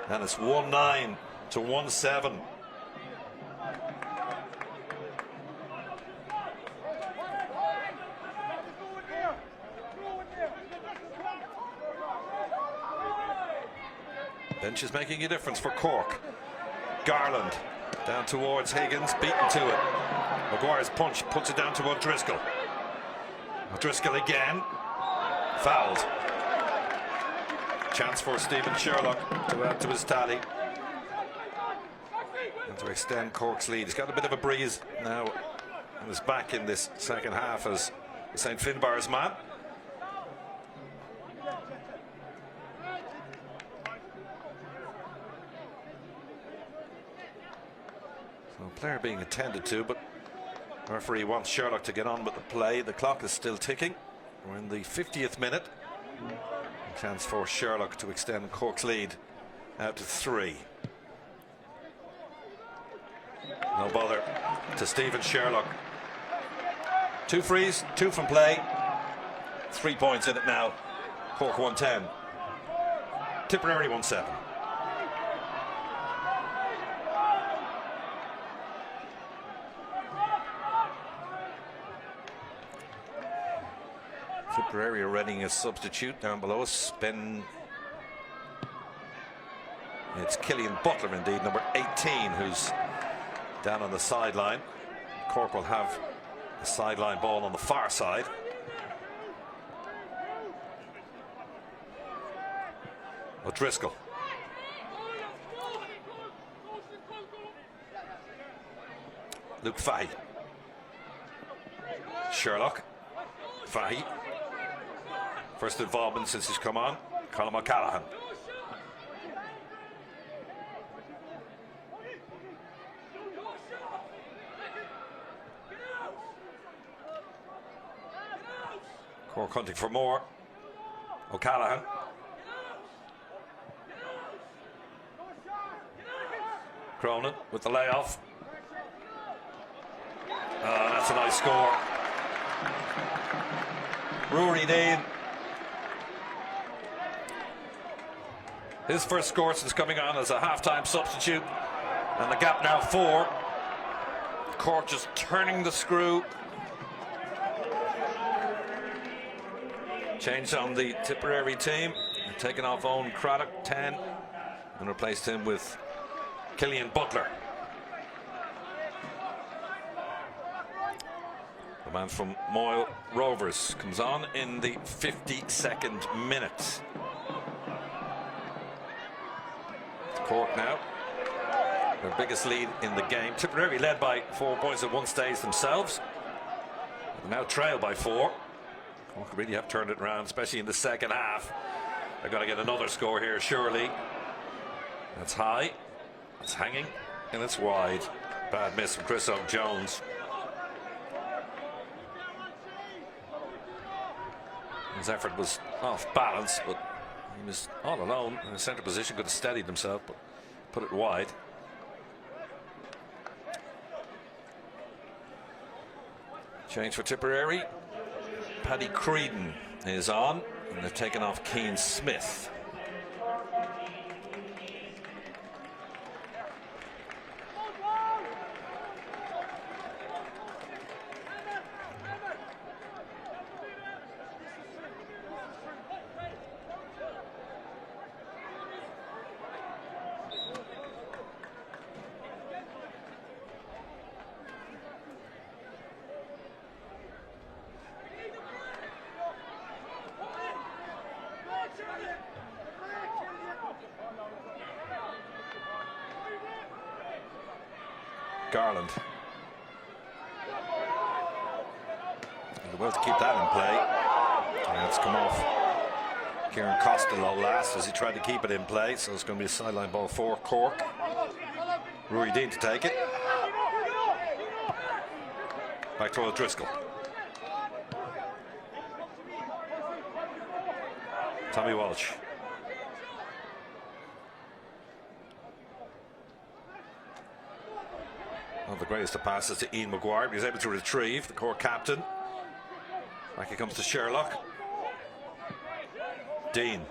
And it's 1-9 to 1-7. Bench is making a difference for Cork. Garland down towards Higgins, beaten to it. Maguire's punch puts it down to O'Driscoll. O'Driscoll again. Fouled. Chance for Stephen Sherlock to add to his tally and to extend Cork's lead. He's got a bit of a breeze now and is back in this second half as St. Finbarr's man. So player being attended to, but the referee wants Sherlock to get on with the play. The clock is still ticking. We're in the 50th minute. Chance for Sherlock to extend Cork's lead out to 3. No bother to Stephen Sherlock. 2 frees, 2 from play. 3 points in it now. Cork 110. Tipperary 1-7. Tipperary are readying a substitute down below us. It's Killian Butler, indeed, number 18, who's down on the sideline. Cork will have a sideline ball on the far side. O'Driscoll. Luke Fahy. Sherlock. Fahy. First involvement since he's come on. Colm Cahalane. Cork hunting for more. O'Callaghan. Cronin with the layoff. That's a nice score. Ruairí Deane. His first score since coming on as a half-time substitute. And the gap now 4. Cork just turning the screw. Change on the Tipperary team. Taking off Eoin Craddock, 10. And replaced him with Killian Butler. The man from Moyle Rovers comes on in the 52nd minute. Cork now, their biggest lead in the game. Tipperary led by 4 points at one stage themselves. They now trail by 4. Cork really have turned it around, especially in the second half. They're going to get another score here, surely. That's high, it's hanging, and it's wide. Bad miss from Chris Jones. His effort was off balance, but he was all alone in a centre position, could have steadied himself, but put it wide. Change for Tipperary. Paddy Creedon is on, and they've taken off Cian Smith. Garland. Well, to keep that in play. And it's come off Kieran Costello last as he tried to keep it in play. So it's going to be a sideline ball for Cork. Ruairí Deane to take it. Back to O'Driscoll. Tommy Walsh. One of the greatest of passes to Eoin Maguire. He's able to retrieve the Cork captain. Back he comes to Sherlock. Deane.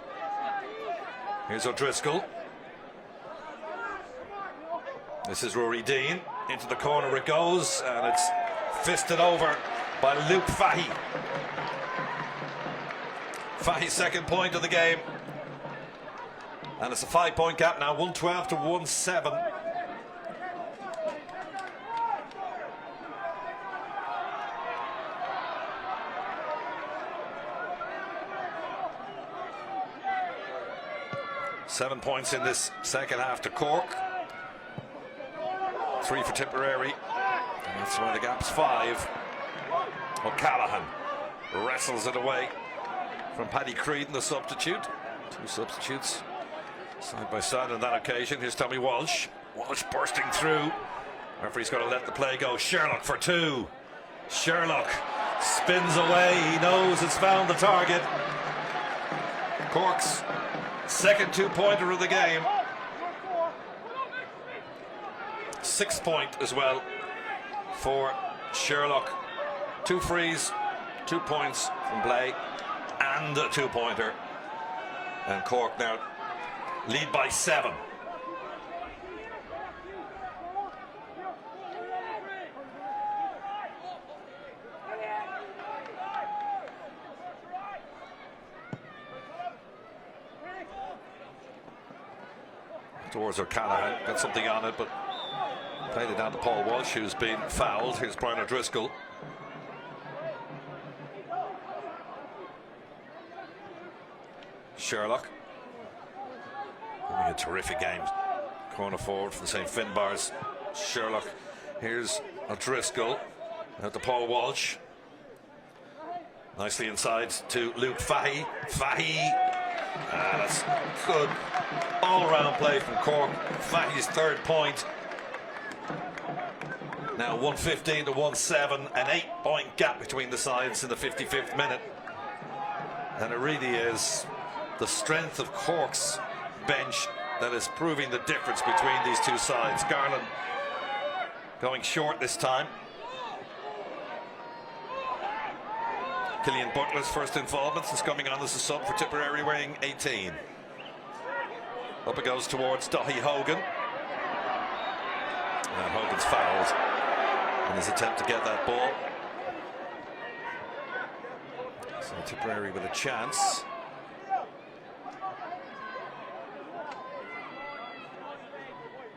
Here's O'Driscoll. This is Ruairí Deane. Into the corner it goes, and it's fisted over by Luke Fahy. Fahy's second point of the game. And it's a 5-point gap now, 112 to 1-7. Seven points in this second half to Cork. 3 for Tipperary. And that's why the gap's 5. Cahalane wrestles it away from Paddy Creedon, the substitute. 2 substitutes side by side on that occasion. Here's Tommy Walsh. Walsh bursting through. Referee's got to let the play go. Sherlock for 2. Sherlock spins away. He knows it's found the target. Cork's second 2-pointer of the game. 6-point as well for Sherlock. 2 frees, 2 points from play, and a 2-pointer. And Cork now lead by 7. Towards Cahalane, got something on it, but played it down to Paul Walsh, who's been fouled. Here's Brian O'Driscoll. Sherlock having a terrific game. Corner forward from St. Finbarr's. Sherlock. Here's O'Driscoll. Out to Paul Walsh. Nicely inside to Luke Fahy. Fahy. That's good all-round play from Cork. Fahy's 3rd point. Now 115 to 1-7, an 8-point gap between the sides in the 55th minute. And it really is the strength of Cork's bench that is proving the difference between these two sides. Garland going short this time. Killian Butler's first involvement since coming on as a sub for Tipperary, wearing 18. Up it goes towards Daithí Hogan. And Hogan's fouled in his attempt to get that ball. So Tipperary with a chance.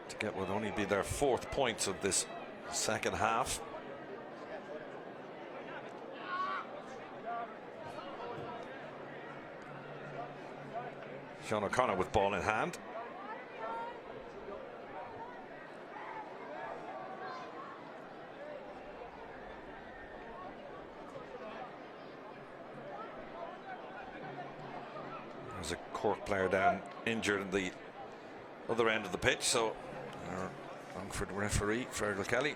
To get what would only be their 4th points of this second half. Seán O'Connor with ball in hand. There's a Cork player down injured in the other end of the pitch, so our Longford referee, Fergal Kelly,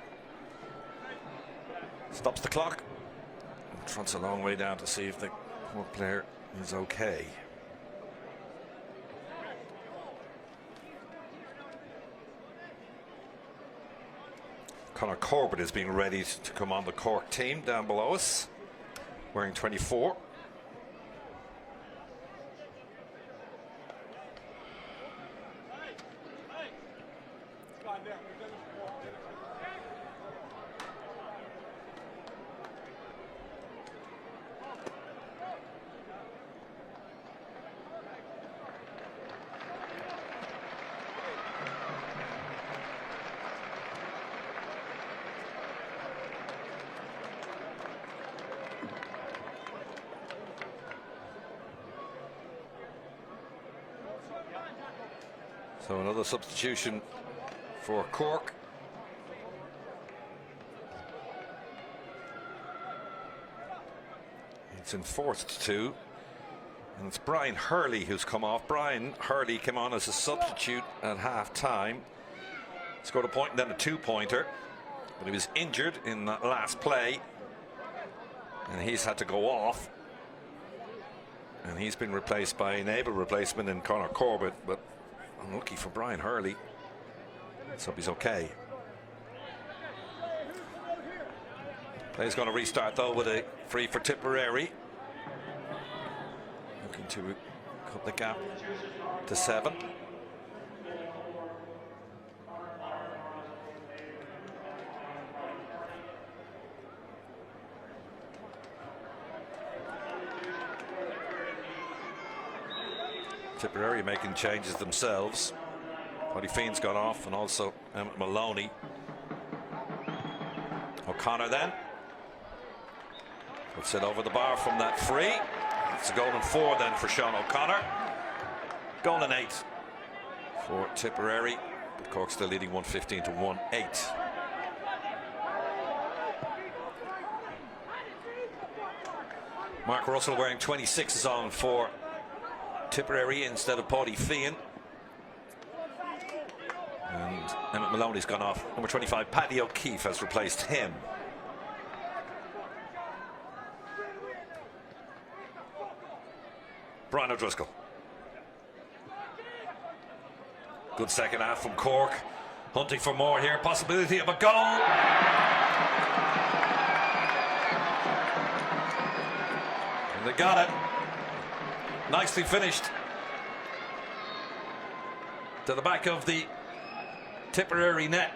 stops the clock and trots a long way down to see if the Cork player is okay. Conor Corbett is being ready to come on the Cork team down below us, wearing 24. So another substitution for Cork. It's enforced to. And it's Brian Hurley who's come off. Brian Hurley came on as a substitute at half time. Scored a point and then a 2-pointer. But he was injured in that last play. And he's had to go off. And he's been replaced by an able replacement in Conor Corbett. But unlucky for Brian Hurley. Let's hope he's okay. Play's going to restart though with a free for Tipperary. Looking to cut the gap to 7. Tipperary making changes themselves. Paddy Fiend's gone off, and also Emmett Maloney. O'Connor then puts it over the bar from that free. It's a goal and 4 then for Seán O'Connor. Goal and 8 for Tipperary. But Cork still leading 115 to 1-8. Mark Russell wearing 26 is on for Tipperary instead of Paddy Fiend. And Emmett Maloney's gone off. Number 25, Paddy O'Keefe, has replaced him. Brian O'Driscoll. Good second half from Cork. Hunting for more here. Possibility of a goal. And they got it. Nicely finished. To the back of the Tipperary net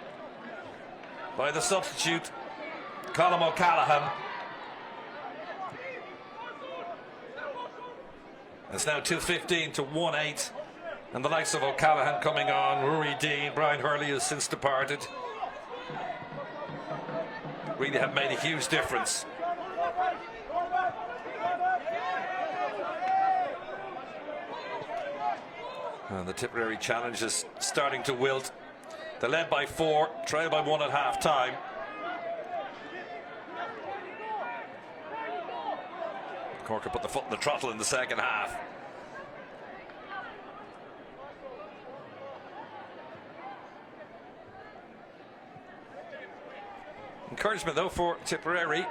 by the substitute Colm O'Callaghan. It's now 2:15 to 1-8, and the likes of O'Callaghan coming on. Ruairí, Deane, Brian Hurley has since departed. Really have made a huge difference. And the Tipperary challenge is starting to wilt. They led by 4, trailed by 1 at half time. Cork put the foot in the throttle in the second half. Encouragement though for Tipperary,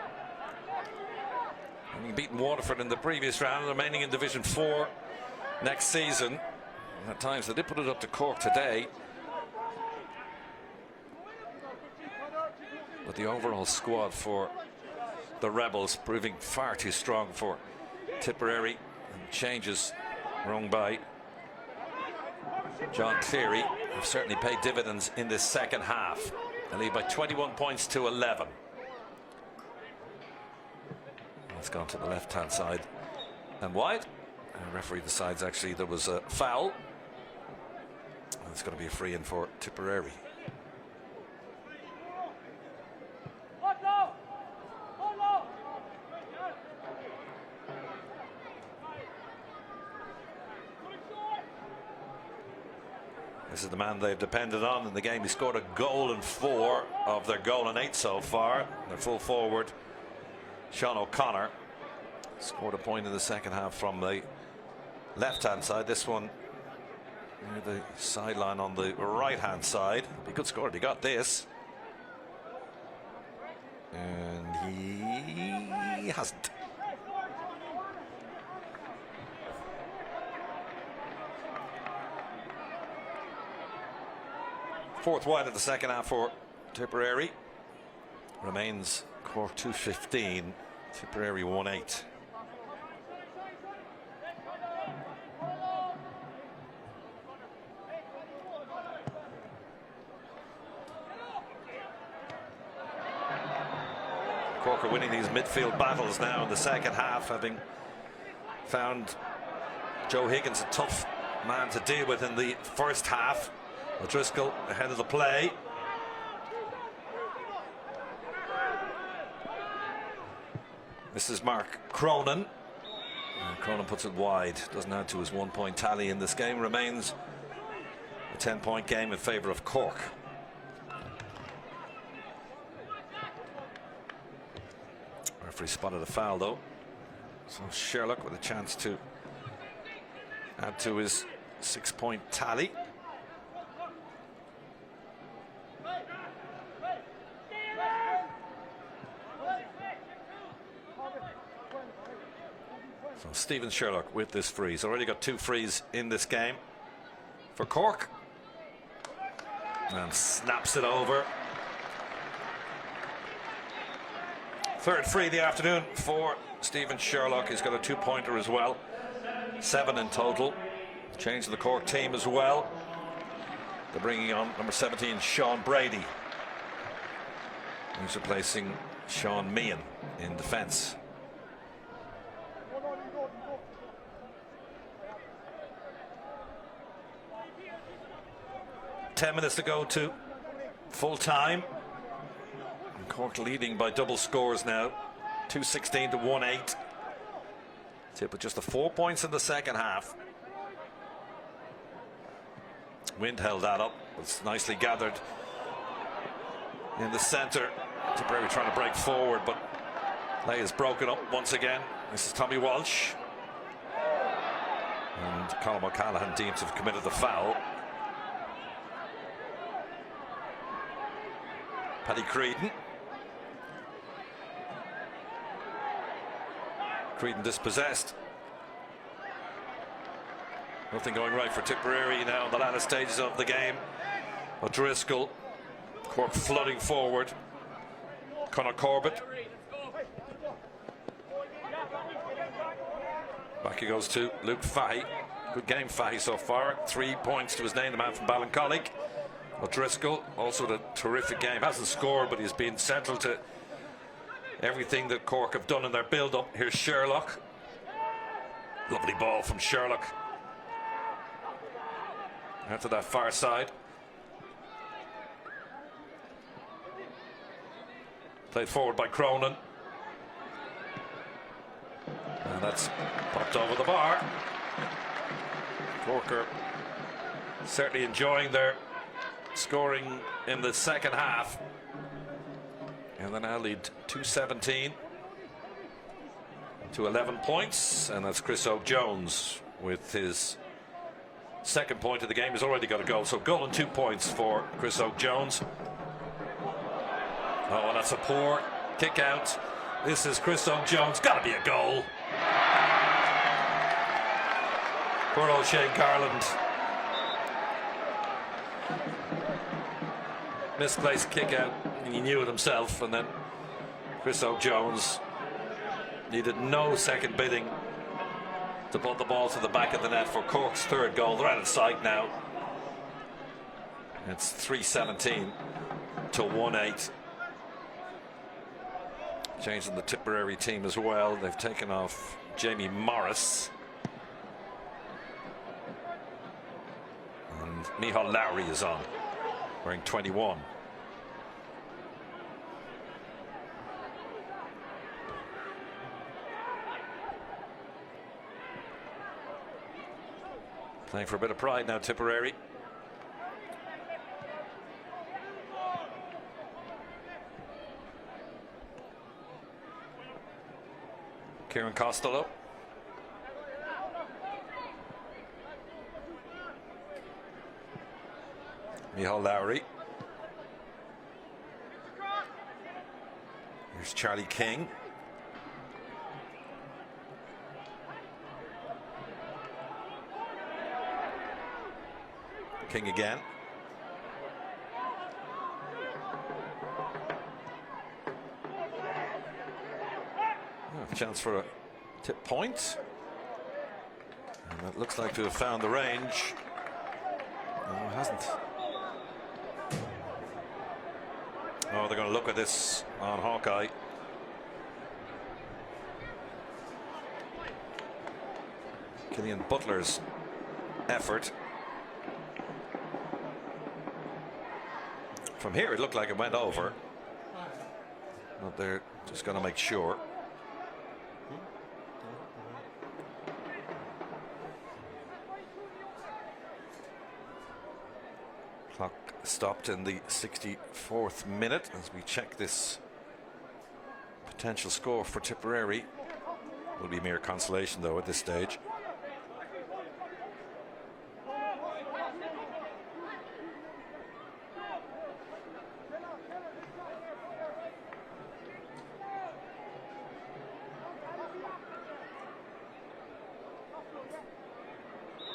having beaten Waterford in the previous round, remaining in Division 4 next season. And at times they did put it up to Cork today. But the overall squad for the Rebels proving far too strong for Tipperary, and changes rung by John Cleary have certainly paid dividends in this second half. They lead by 21 points to 11. It's gone to the left hand side and wide. The referee decides actually there was a foul. It's going to be a free in for Tipperary. This is the man they've depended on in the game. He scored a goal and 4 of their goal and 8 so far. Their full forward, Seán O'Connor, scored a point in the second half from the left-hand side. This one near the sideline on the right-hand side. Be a good score if he got this. And he hasn't. Fourth wide of the second half for Tipperary. Remains Cork 2:15, Tipperary 1-8. Cork are winning these midfield battles now in the second half, having found Joe Higgins a tough man to deal with in the first half. O'Driscoll ahead of the play. This is Mark Cronin. Cronin puts it wide. Doesn't add to his 1-point tally in this game. Remains a 10-point game in favour of Cork. Referee spotted a foul though. So Sherlock with a chance to add to his 6-point tally. So Stephen Sherlock with this free. He's already got 2 frees in this game for Cork. And snaps it over. Third free of the afternoon for Stephen Sherlock. He's got a 2-pointer as well. 7 in total. Change the Cork team as well. They're bringing on number 17, Seán Brady. He's replacing Seán Meehan in defence. Ten minutes to go to full time. And Cork leading by double scores now. 2-16 to 1-8. Tip with just the 4 points in the second half. Wind held that up. It's nicely gathered in the centre. Tipperary trying to break forward, but play is broken up once again. This is Tommy Walsh. And Colm and Cahalane deemed to have committed the foul. Paddy Creedon. Creedon dispossessed. Nothing going right for Tipperary now in the latter stages of the game. O'Driscoll. Cork flooding forward. Conor Corbett. Back he goes to Luke Fahy. Good game, Fahy, so far. 3 points to his name, the man from Ballincollig. O'Driscoll also had a terrific game. Hasn't scored, but he's been central to everything that Cork have done in their build-up. Here's Sherlock. Lovely ball from Sherlock. Out to that far side. Played forward by Cronin. And that's popped over the bar. Cork are certainly enjoying their scoring in the second half. And they now lead 2-17 to 11 points. And that's Chris O'Jones with his second point of the game. He's already got a goal. So goal and 2 points for Chris O'Jones. Oh, and that's a poor kick out. This is Chris O'Jones. Got to be a goal. Poor old Shane Garland. Misplaced kick out. He knew it himself. And then Chris O'Jones needed no second bidding to put the ball to the back of the net for Cork's third goal. They're out of sight now. It's 3-17 to 1-8. Changing the Tipperary team as well. They've taken off Jamie Maurice. And Micheál Lowry is on, wearing 21. Playing for a bit of pride now, Tipperary. Kieran Costello. Micheál Lowry. Here's Charlie King. King again. Chance for a tip point. And it looks like to have found the range. No, it hasn't. Oh, they're going to look at this on Hawkeye. Killian Butler's effort. From here, it looked like it went over. But they're just going to make sure. Clock stopped in the 64th minute as we check this potential score for Tipperary. Will probably mere consolation though at this stage.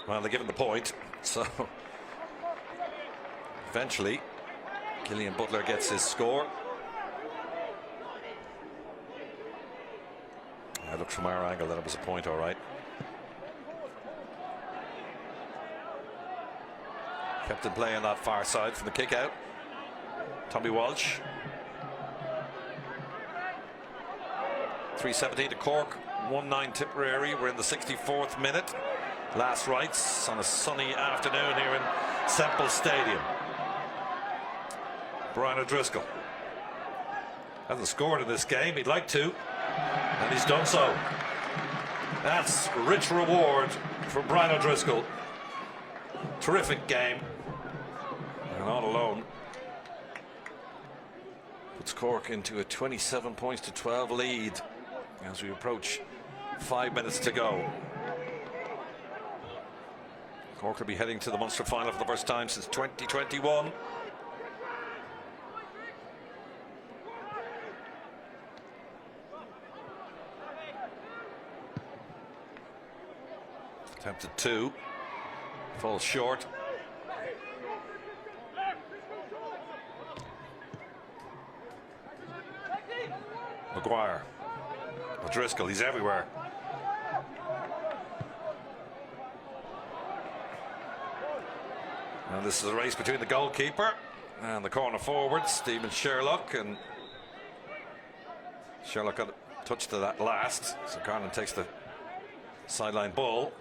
Well, they're given the point, so eventually Killian Butler gets his score. It looks from our angle that it was a point, all right. Kept in play on that far side from the kick out. Tommy Walsh. 3:17 to Cork, 1-9 Tipperary. We're in the 64th minute. Last rites on a sunny afternoon here in Semple Stadium. Brian O'Driscoll hasn't scored in this game. He'd like to, and he's done so. That's rich reward for Brian O'Driscoll. Terrific game, and all alone puts Cork into a 27 points to 12 lead as we approach 5 minutes to go. Cork will be heading to the Munster final for the first time since 2021. Attempted 2, falls short. Maguire, O'Driscoll, he's everywhere. And this is a race between the goalkeeper and the corner forward, Stephen Sherlock, and Sherlock got a touch to that last, so Garland takes the sideline ball.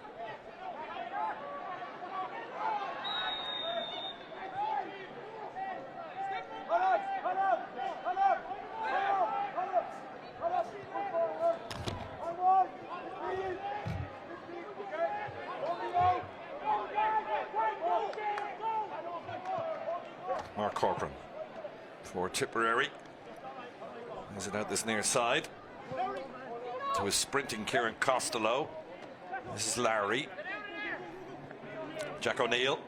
For Tipperary, has it out this near side to his sprinting Kieran Costello. This is Larry, Jack O'Neill,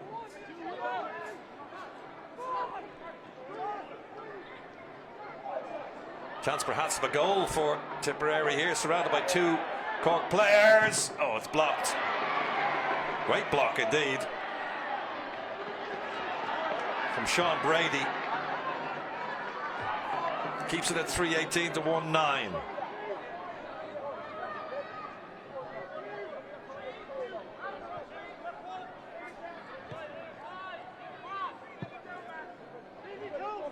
chance perhaps of a goal for Tipperary here, surrounded by 2 Cork players. Oh, it's blocked. Great block indeed from Seán Brady. Keeps it at 3:18 to 1-9.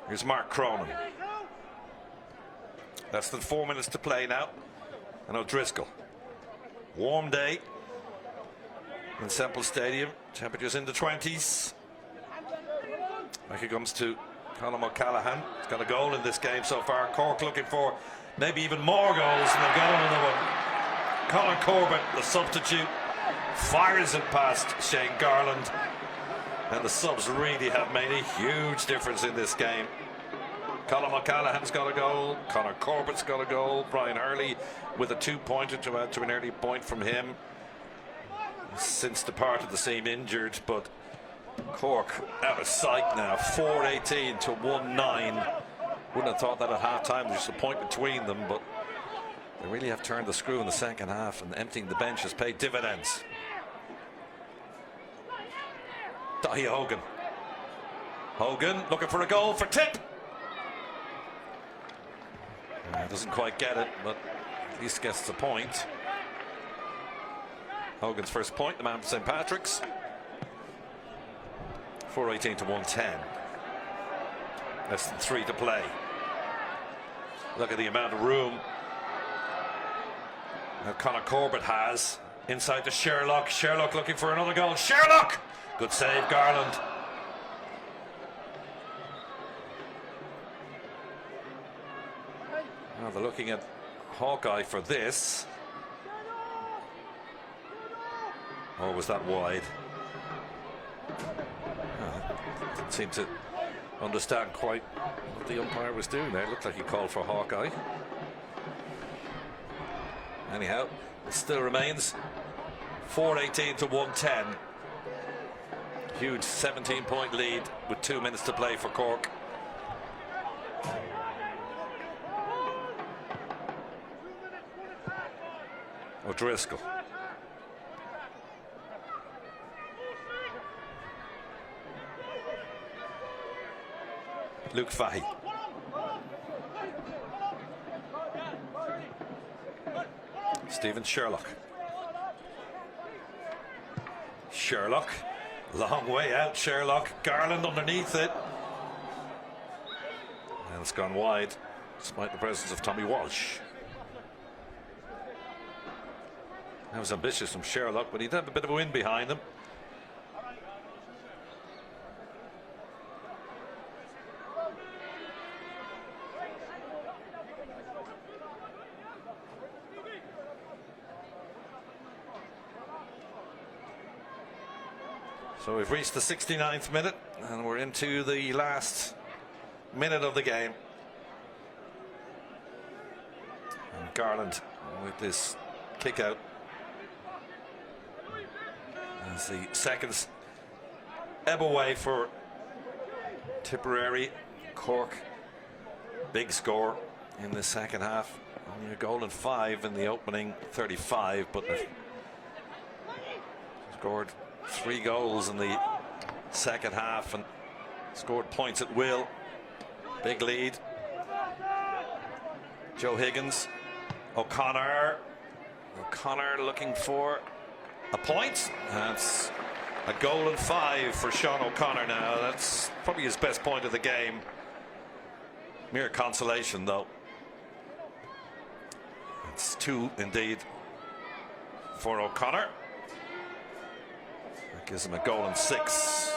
Here's Mark Cronin. Less than 4 minutes to play now. And O'Driscoll. Warm day in Semple Stadium. Temperatures in the 20s. Back it comes to Colm O'Callaghan. He's got a goal in this game so far. Cork looking for maybe even more goals, and they've got another one. Conor Corbett, the substitute, fires it past Shane Garland, and the subs really have made a huge difference in this game. Colm O'Callaghan's got a goal, Conor Corbett's got a goal, Brian Hurley with a 2-pointer to add to an early point from him. Since departed the scene injured, but Cork out of sight now. 4:18 to 1-9. Wouldn't have thought that at half time. There's just a point between them, but they really have turned the screw in the second half, and emptying the bench has paid dividends. Daithí Hogan. Hogan looking for a goal for Tip. Doesn't quite get it, but at least gets the point. Hogan's first point, the man from St. Patrick's. 4:18 to 1:10. Less than 3 to play. Look at the amount of room that Conor Corbett has. Inside to Sherlock. Sherlock looking for another goal. Sherlock! Good save, Garland. Now they're looking at Hawkeye for this. Or was that wide? Didn't seem to understand quite what the umpire was doing there. It looked like he called for Hawkeye. Anyhow, It still remains 4:18 to 1:10. Huge 17-point lead with 2 minutes to play for Cork. O'Driscoll. Luke Fahy. Stephen Sherlock. Sherlock. Long way out, Sherlock. Garland underneath it. And it's gone wide, despite the presence of Tommy Walsh. That was ambitious from Sherlock, but he'd have a bit of a wind behind him. So we've reached the 69th minute and we're into the last minute of the game. And Garland with this kick out as the seconds ebb away for Tipperary. Cork, big score in the second half. Only a goal and 5 in the opening 35, but they've scored 3 goals in the second half and scored points at will. Big lead. Joe Higgins. O'Connor looking for a point. That's a goal and 5 for Seán O'Connor now. That's probably his best point of the game. Mere consolation though. It's 2 indeed for O'Connor. That gives him a goal and 6.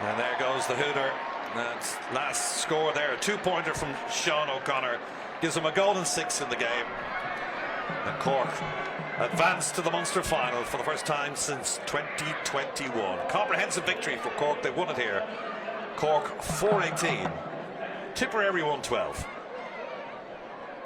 And there goes the hooter. That's last score there, a 2-pointer from Seán O'Connor. Gives him a goal and 6 in the game. And Cork advanced to the Munster final for the first time since 2021. Comprehensive victory for Cork. They won it here. Cork 4-18. Tipperary 1-12.